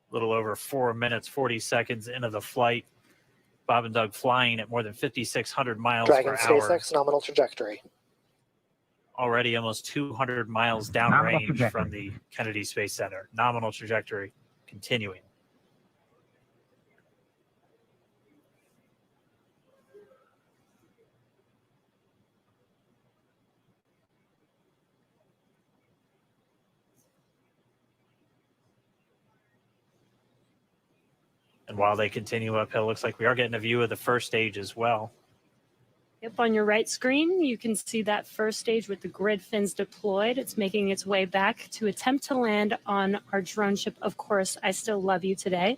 A little over 4 minutes, 40 seconds into the flight. Bob and Doug flying at more than 5,600 miles Dragon per hour. SpaceX, nominal trajectory. Already almost 200 miles Nominal downrange trajectory. from the Kennedy Space Center. Nominal trajectory continuing. And while they continue uphill, looks like we are getting a view of the first stage as well. Yep, on your right screen, you can see that first stage with the grid fins deployed. It's making its way back to attempt to land on our drone ship, Of Course, I Still Love You Today.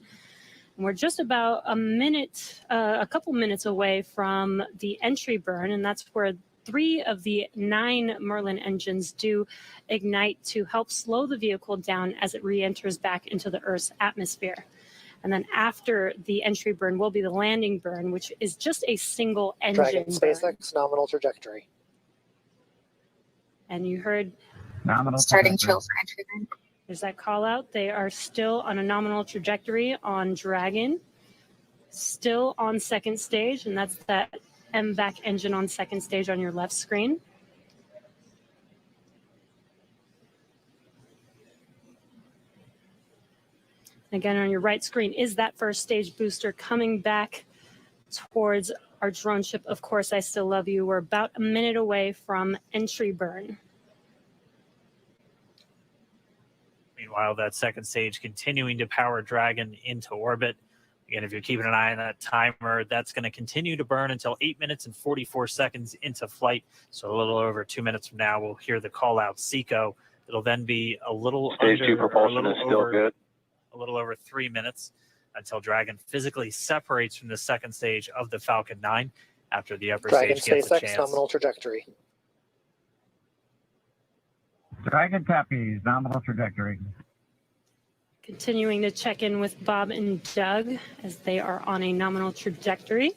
And we're just about a couple minutes away from the entry burn, and that's where 3 of the 9 Merlin engines do ignite to help slow the vehicle down as it re-enters back into the Earth's atmosphere. And then after the entry burn will be the landing burn, which is just a single engine Dragon burn. SpaceX, nominal trajectory. And you heard Nominal Starting trajectory. chill for entry burn. there's that call out. They are still on a nominal trajectory on Dragon, still on second stage, and that's that MVAC engine on second stage on your left screen. Again, on your right screen is that first stage booster coming back towards our drone ship. Of Course, I Still Love You. We're about a minute away from entry burn. Meanwhile, that second stage continuing to power Dragon into orbit. Again, if you're keeping an eye on that timer, that's going to continue to burn until 8 minutes and 44 seconds into flight. So a little over 2 minutes from now, we'll hear the call out SECO. It'll then be a little Stage 2 propulsion is still good. A little over 3 minutes until Dragon physically separates from the second stage of the Falcon 9 after the upper Dragon stage gets a SpaceX, chance. nominal trajectory. Dragon copies, nominal trajectory. Continuing to check in with Bob and Doug as they are on a nominal trajectory.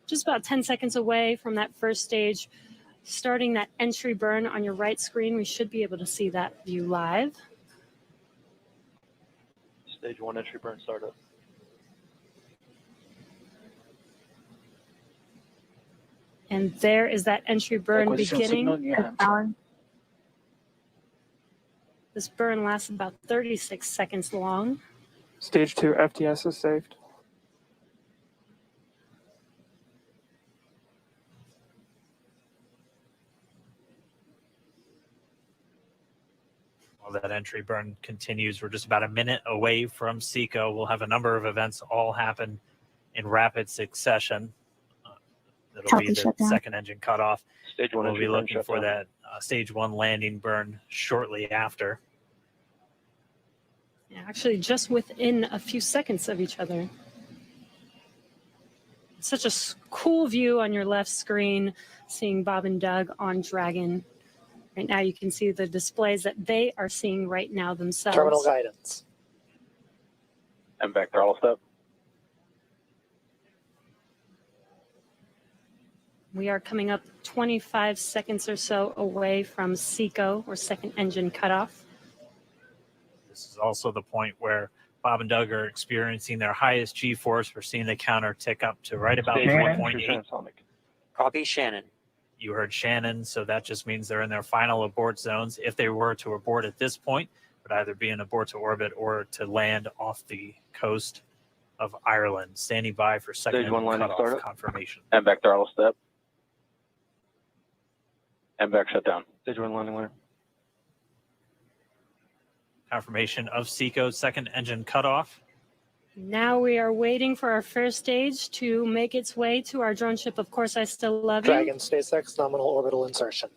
Just about 10 seconds away from that first stage, starting that entry burn on your right screen. We should be able to see that view live. Stage 1 entry burn startup. And there is that entry burn Acquisition beginning. signal in your hands. This burn lasts about 36 seconds long. Stage 2 FTS is saved. While that entry burn continues, we're just about a minute away from SECO. We'll have a number of events all happen in rapid succession. That'll be Healthy the shutdown. second engine cutoff. Stage 1 We'll entry be burn looking for shutdown. that stage 1 landing burn shortly after. Yeah, actually, just within a few seconds of each other. Such a cool view on your left screen, seeing Bob and Doug on Dragon. Right now, you can see the displays that they are seeing right now themselves. Terminal guidance. MVAC throttle step. We are coming up 25 seconds or so away from SECO, or second engine cutoff. This is also the point where Bob and Doug are experiencing their highest G-force. We're seeing the counter tick up to right about Stage 1 entry 1.8. transonic. Copy Shannon. You heard Shannon, so that just means they're in their final abort zones. If they were to abort at this point, it would either be an abort to orbit or to land off the coast of Ireland. Standing by for second Stage 1 landing cutoff startup. confirmation. MVAC throttle step. MVAC shut down. Stage 1 landing line. Confirmation of Seacoast second engine cutoff. Now we are waiting for our first stage to make its way to our drone ship. Of course, I still love you. Dragon SpaceX nominal orbital insertion.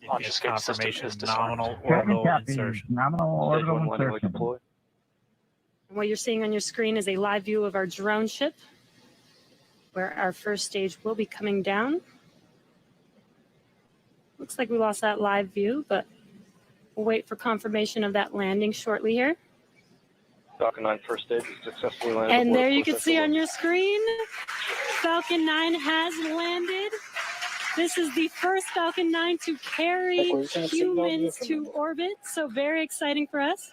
Launch escape confirmation system is nominal Dragon orbital copy. insertion. Nominal Stage 1 orbital landing leg insertion. deploy. And what you're seeing on your screen is a live view of our drone ship, where our first stage will be coming down. Looks like we lost that live view, but we'll wait for confirmation of that landing shortly here. Falcon 9 first stage successfully landed. And aboard there you full can see cycle on your screen, Falcon 9 has landed. This is the first Falcon 9 to carry humans to orbit, so very exciting for us.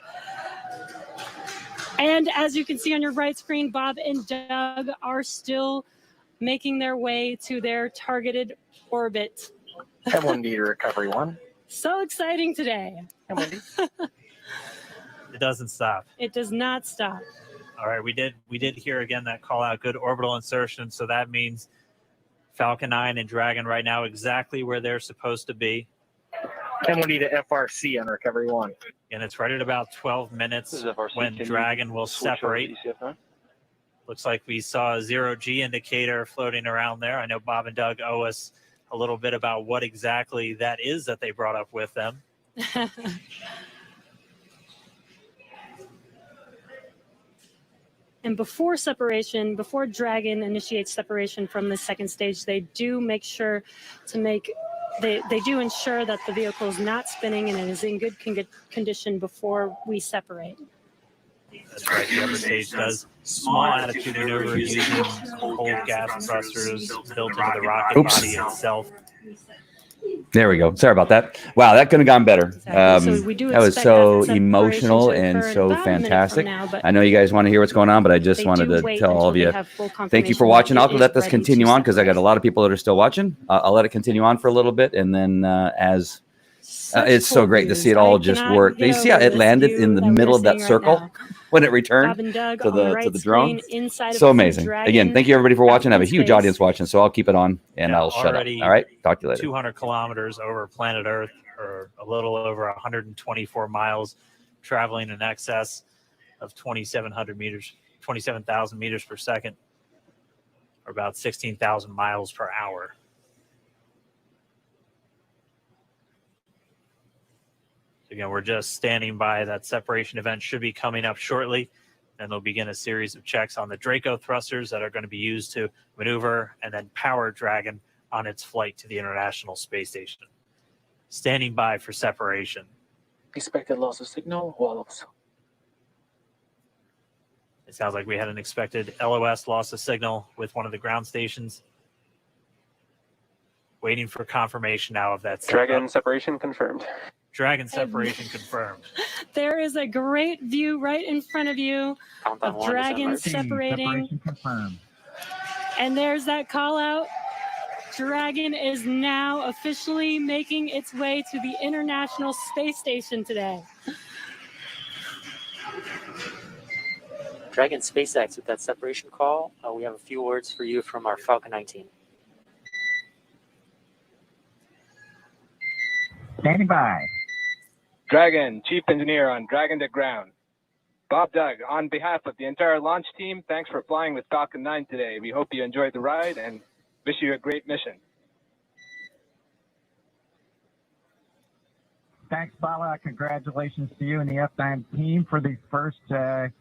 And as you can see on your right screen, Bob and Doug are still making their way to their targeted orbit. M1D to recovery 1. So exciting today. It doesn't stop. It does not stop. All right, we did hear again that call out good orbital insertion, so that means Falcon 9 and Dragon right now exactly where they're supposed to be. M1D to FRC on recovery 1. And it's right at about 12 minutes This is FRC. when Can you Dragon will switch over to separate. ECF9? Looks like we saw a 0G indicator floating around there. I know Bob and Doug owe us a little bit about what exactly that is that they brought up with them. And before separation, before Dragon initiates separation from the second stage, they do make sure to make, they do ensure that the vehicle is not spinning and it is in good condition before we separate. That's right. The upper stage does small attitude maneuvers using cold gas thrusters built into the rocket Oops. body itself. There we go. Sorry about that. Wow, that could have gone better. Exactly. So we do That was expect so that separation emotional to and occur in so about a minute from fantastic. now, but I know you guys want to hear what's going on, but I just they wanted do to wait tell all of until you. they have full Thank you for confirmation watching. that I'll it is let this ready continue to on because I got a lot of people that are still watching. I'll let it continue on for a little bit, and then as it's so great to see it all just work. You see how it landed in the middle of that circle when it returned Bob and Doug to on the the right drone? screen inside of So the amazing. Dragon Again, thank you everybody for watching. I have a in huge space. audience watching, so I'll keep it on and Yeah, I'll shut up. already All right, talk to you later. 200 kilometers over planet Earth, or a little over 124 miles, traveling in excess of 2,700 meters, 27,000 meters per second, or about 16,000 miles per hour. Again, we're just standing by. That separation event should be coming up shortly, and they'll begin a series of checks on the Draco thrusters that are going to be used to maneuver and then power Dragon on its flight to the International Space Station. Standing by for separation. Expected loss of signal, Wallops. It sounds like we had an expected LOS, loss of signal, with one of the ground stations. Waiting for confirmation now of that. Dragon separation confirmed. Dragon separation confirmed. There is a great view right in front of you Countdown of one, Dragon December. separating. Separation confirmed. And there's that call out. Dragon is now officially making its way to the International Space Station today. Dragon SpaceX with that separation call. We have a few words for you from our Falcon 9 team. Standing by. Dragon, Chief Engineer on Dragon to Ground. Bob Doug, on behalf of the entire launch team, thanks for flying with Falcon 9 today. We hope you enjoyed the ride and wish you a great mission. Thanks, Bala. Congratulations to you and the F9 team for the first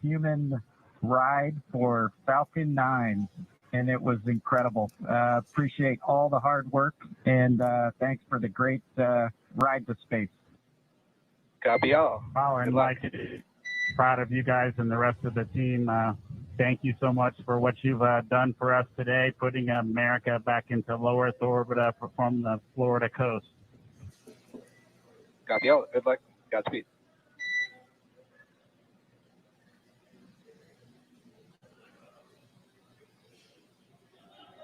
human ride for Falcon 9. And it was incredible. Appreciate all the hard work, and thanks for the great ride to space. Copy all. Wow, and like, proud of you guys and the rest of the team. Thank you so much for what you've done for us today, putting America back into low Earth orbit from the Florida coast. Copy all. Good luck. Godspeed.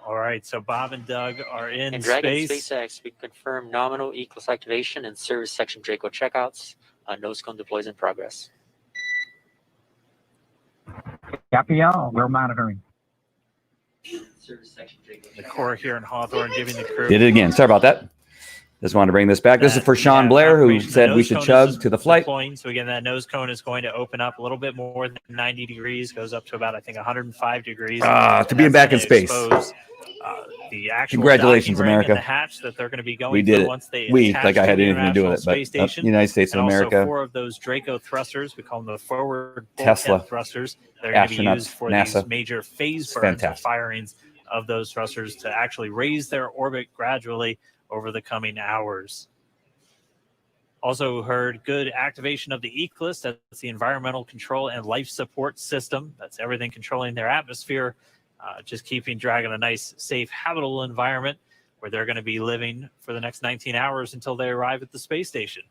All right, so Bob and Doug are in And Dragon space. SpaceX, we confirm nominal ECLS activation and service section Draco checkouts. Nose cone deploys in progress. Copy all. We're monitoring. Service section Draco The core here in Hawthorne giving the crew. Did it again. Sorry about that. Just wanted to bring this back. This is for That- Sean yeah, Blair, who confirmation. The said we nose should cone chug is to the flight. deploying. So again, that nose cone is going to open up a little bit more than 90 degrees, goes up to about, I think, 105 degrees. To And being that's back gonna in space. expose, the actual Congratulations, docking ring and America. the hatch that they're going to be going We did through it. once they We, attach like I had the anything to do with International it, but Space Station. United States of And America. Also 4 of those Draco thrusters, we call them the forward Tesla bulkhead thrusters. They're going to be astronauts, used for NASA. these major phase It's burns and fantastic. firings of those thrusters to actually raise their orbit gradually over the coming hours. Also heard good activation of the ECLSS. That's the Environmental Control and Life Support System. That's everything controlling their atmosphere, just keeping Dragon a nice, safe, habitable environment where they're going to be living for the next 19 hours until they arrive at the space station.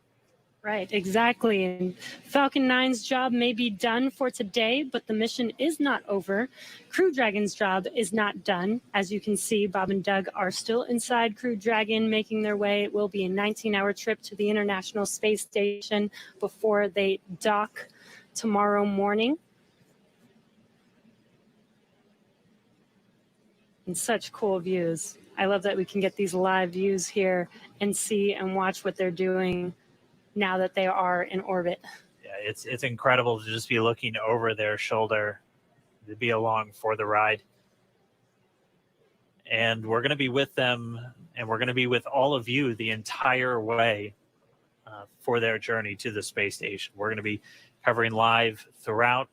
Right, exactly. And Falcon 9's job may be done for today, but the mission is not over. Crew Dragon's job is not done. As you can see, Bob and Doug are still inside Crew Dragon, making their way. It will be a 19-hour trip to the International Space Station before they dock tomorrow morning. And such cool views. I love that we can get these live views here and see and watch what they're doing now that they are in orbit. Yeah, it's incredible to just be looking over their shoulder, to be along for the ride. And we're going to be with them, and we're going to be with all of you the entire way for their journey to the space station. We're going to be covering live throughout.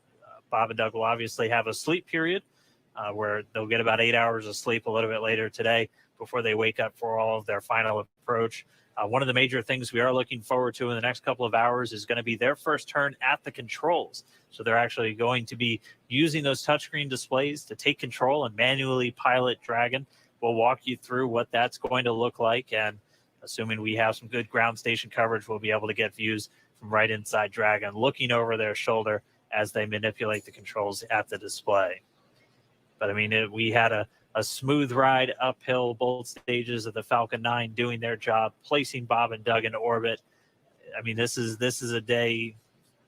Bob and Doug will obviously have a sleep period where they'll get about 8 hours of sleep a little bit later today before they wake up for all of their final approach. One of the major things we are looking forward to in the next couple of hours is going to be their first turn at the controls. So they're actually going to be using those touchscreen displays to take control and manually pilot Dragon. We'll walk you through what that's going to look like. And assuming we have some good ground station coverage, we'll be able to get views from right inside Dragon, looking over their shoulder as they manipulate the controls at the display. But I mean, we had a smooth ride uphill, both stages of the Falcon 9 doing their job, placing Bob and Doug in orbit. I mean, this is a day,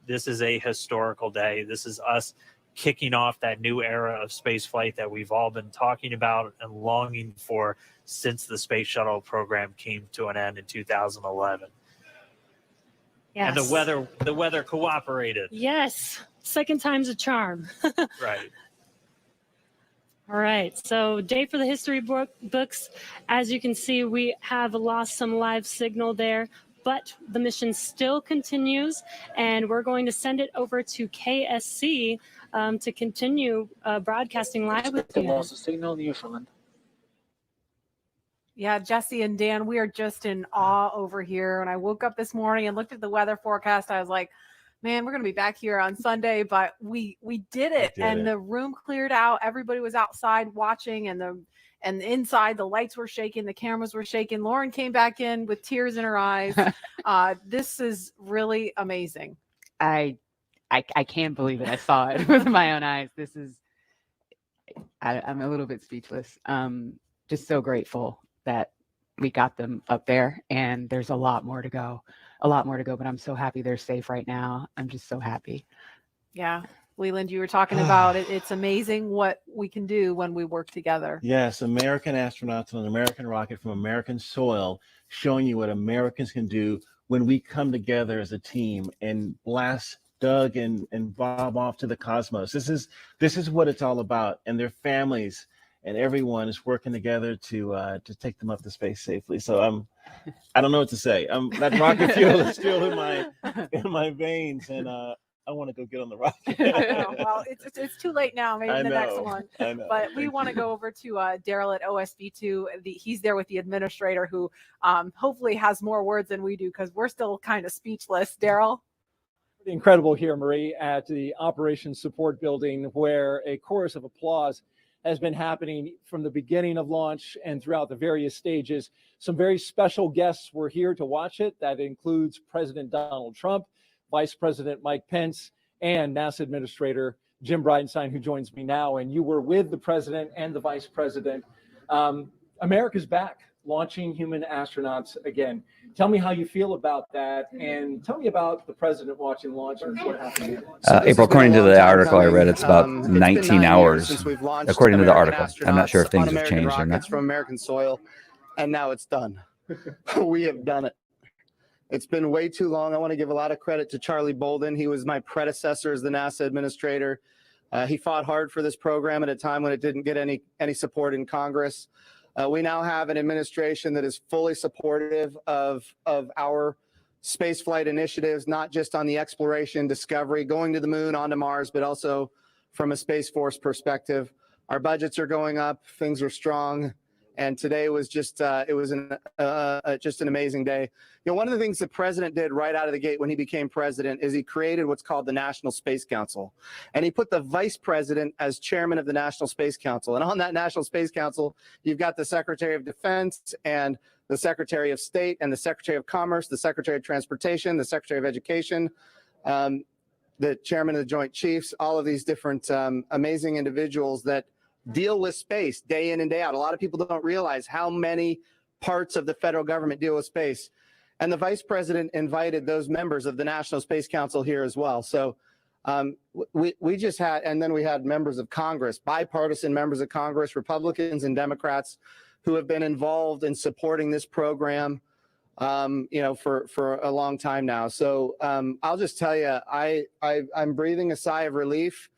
this is a historical day. This is us kicking off that new era of space flight that we've all been talking about and longing for since the space shuttle program came to an end in 2011. Yes. And the weather cooperated. Yes, second time's a charm. Right. All right, so day for the history books. As you can see, we have lost some live signal there, but the mission still continues, and we're going to send it over to KSC to continue broadcasting live with you. Lost of signal, Newfoundland. Yeah, Jesse and Dan, we are just in awe over here. When I woke up this morning and looked at the weather forecast, I was like, man, we're going to be back here on Sunday, but we did it. The room cleared out. Everybody was outside watching, and inside the lights were shaking, the cameras were shaking. Lauren came back in with tears in her eyes. This is really amazing. I can't believe it. I saw it with my own eyes. This is, I'm a little bit speechless. Just so grateful that we got them up there, and there's a lot more to go, but I'm so happy they're safe right now. I'm just so happy. Yeah. Leland, you were talking about it. It's amazing what we can do when we work together. Yes, American astronauts on an American rocket from American soil, showing you what Americans can do when we come together as a team and blast Doug and Bob off to the cosmos. This is what it's all about, and their families and everyone is working together to take them up to space safely. So I don't know what to say. That rocket fuel is still in my veins, and I want to go get on the rocket. Well, it's too late now. Maybe the next one. I know. But we want to go over to Daryl at OSB2. He's there with the administrator, who hopefully has more words than we do, because we're still kind of speechless. Daryl? Pretty incredible here, Marie, at the Operations Support Building, where a chorus of applause has been happening from the beginning of launch and throughout the various stages. Some very special guests were here to watch it. That includes President Donald Trump, Vice President Mike Pence, and NASA Administrator Jim Bridenstine, who joins me now. And you were with the President and the Vice President. America's back, launching human astronauts again. Tell me how you feel about that, and tell me about the President watching launch and what happened. April, according to the article I read, it's about 19 hours, according to the article. I'm not sure if things have changed or not. From American soil, and now it's done. we have done it. It's been way too long. I want to give a lot of credit to Charlie Bolden. He was my predecessor as the NASA administrator. He fought hard for this program at a time when it didn't get any support in Congress. We now have an administration that is fully supportive of our spaceflight initiatives, not just on the exploration, discovery, going to the moon, onto Mars, but also from a Space Force perspective. Our budgets are going up, things are strong, and today was just just an amazing day. You know, one of the things the president did right out of the gate when he became president is he created what's called the National Space Council, and he put the vice president as chairman of the National Space Council. And on that National Space Council, you've got the Secretary of Defense and the Secretary of State and the Secretary of Commerce, the Secretary of Transportation, the Secretary of Education, the chairman of the Joint Chiefs, all of these different amazing individuals that deal with space day in and day out. A lot of people don't realize how many parts of the federal government deal with space. And the vice president invited those members of the National Space Council here as well. So we just had, and then we had members of Congress, bipartisan members of Congress, Republicans and Democrats, who have been involved in supporting this program, you know, for a long time now. So I'll just tell you, I'm breathing a sigh of relief,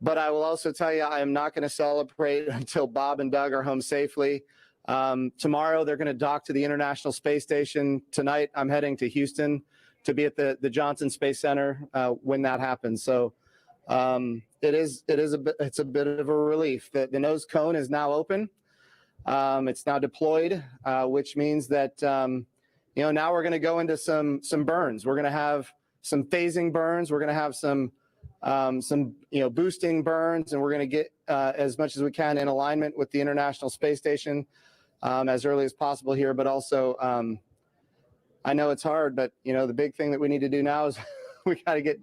but I will also tell you, I am not going to celebrate until Bob and Doug are home safely. Tomorrow, they're going to dock to the International Space Station. Tonight, I'm heading to Houston to be at the Johnson Space Center when that happens. So it's a bit of a relief that the nose cone is now open. It's now deployed, which means that, you know, now we're going to go into some burns. We're going to have some phasing burns. We're going to have some you know, boosting burns, and we're going to get as much as we can in alignment with the International Space Station as early as possible here. But also, I know it's hard, but, you know, the big thing that we need to do now is we got to get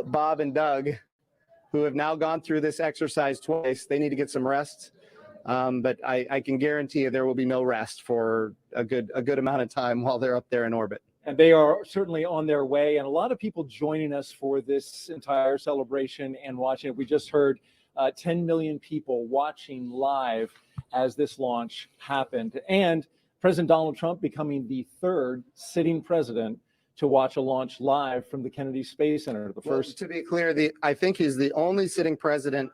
Bob and Doug, who have now gone through this exercise twice. They need to get some rest. But I can guarantee you there will be no rest for a good amount of time while they're up there in orbit. And they are certainly on their way. And a lot of people joining us for this entire celebration and watching it. We just heard 10 million people watching live as this launch happened. And President Donald Trump becoming the third sitting president to watch a launch live from the Kennedy Space Center. The first. To be clear, I think he's the only sitting president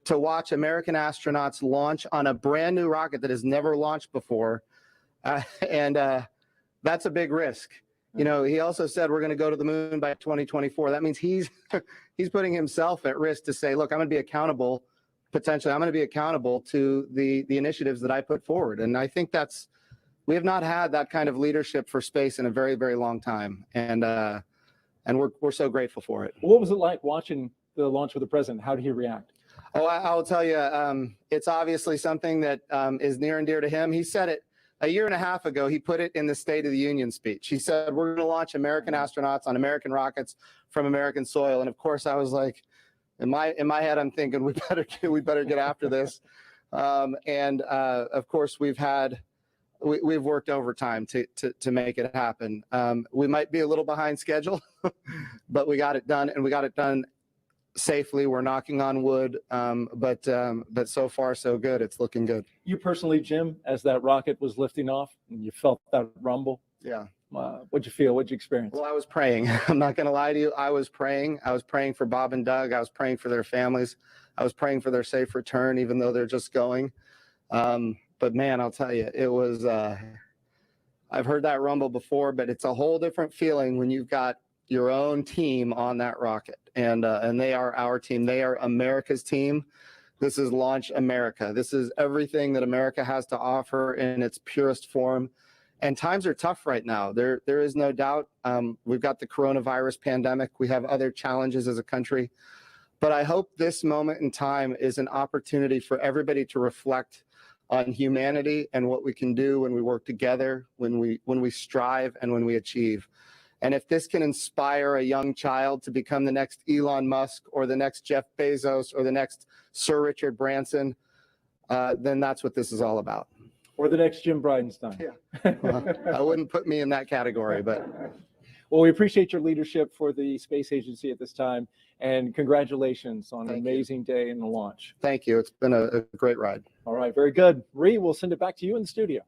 to watch American astronauts launch on a brand new rocket that has never launched before. That's a big risk. You know, he also said we're going to go to the moon by 2024. That means he's putting himself at risk to say, look, I'm going to be accountable, potentially, I'm going to be accountable to the initiatives that I put forward. And I think we have not had that kind of leadership for space in a very, very long time. And we're so grateful for it. What was it like watching the launch with the president? How did he react? Oh, I'll tell you, it's obviously something that is near and dear to him. He said it a year and a half ago. He put it in the State of the Union speech. He said, we're going to launch American astronauts on American rockets from American soil. And of course, I was like, in my head, I'm thinking we better get after this. Of course, we've worked overtime to make it happen. We might be a little behind schedule, but we got it done, and we got it done safely. We're knocking on wood, but so far so good. It's looking good. You personally, Jim, as that rocket was lifting off and you felt that rumble, yeah, what'd you feel? What'd you experience? Well, I was praying. I'm not going to lie to you. I was praying for Bob and Doug. I was praying for their families. I was praying for their safe return, even though they're just going. But man, I'll tell you, it was, I've heard that rumble before, but it's a whole different feeling when you've got your own team on that rocket. And they are our team. They are America's team. This is Launch America. This is everything that America has to offer in its purest form. And times are tough right now. There is no doubt. We've got the coronavirus pandemic. We have other challenges as a country. But I hope this moment in time is an opportunity for everybody to reflect on humanity and what we can do when we work together, when we strive, and when we achieve. And if this can inspire a young child to become the next Elon Musk or the next Jeff Bezos or the next Sir Richard Branson, then that's what this is all about. Or the next Jim Bridenstine. Yeah. Well, I wouldn't put me in that category, but. Well, we appreciate your leadership for the space agency at this time, and congratulations on an amazing day in the launch. Thank you. It's been a great ride. All right, very good. Marie, we'll send it back to you in the studio.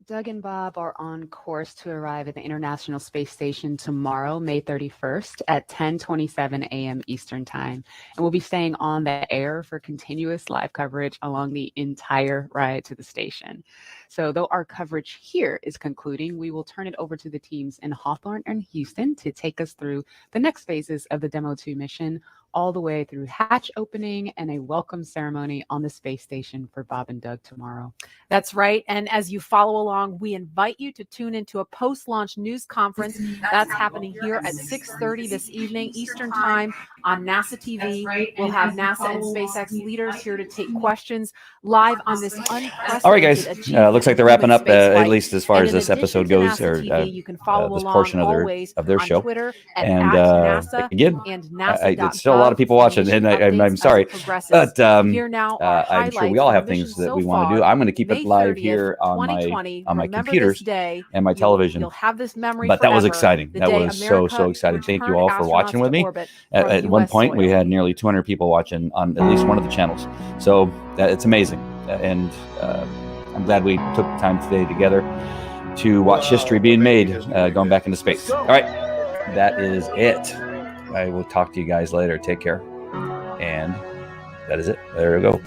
Doug and Bob are on course to arrive at the International Space Station tomorrow, May 31st at 10:27 a.m. Eastern Time. And we'll be staying on the air for continuous live coverage along the entire ride to the station. So though our coverage here is concluding, we will turn it over to the teams in Hawthorne and Houston to take us through the next phases of the Demo 2 mission, all the way through hatch opening and a welcome ceremony on the space station for Bob and Doug tomorrow. That's right. And as you follow along, we invite you to tune into a post-launch news conference that's happening here at 6:30 this evening Eastern Time on NASA TV. We'll have NASA and SpaceX leaders here to take questions live on this unprecedented All right, guys. achievement Looks like of they're wrapping human up, at spaceflight. least as far And as in this addition episode to goes, NASA or TV, you can follow this along portion of always their on show. Twitter at And NASA again, and it's still a lot of people watching, and I'm sorry, but Here now are I'm sure we highlights all from have the mission things that so we want to far. do. I'm going to keep May it live 30th, here on my 2020. Remember computers this day. and my television. You'll have this memory But that was forever. exciting. The That day was America so exciting. Thank you returned all for watching astronauts with to me. orbit At from one US point, we soil. had nearly 200 people watching on at least one of the channels. So it's amazing. And I'm glad we took the time today together to watch history being made, going back into space. All right, that is it. I will talk to you guys later. Take care. And that is it. There we go.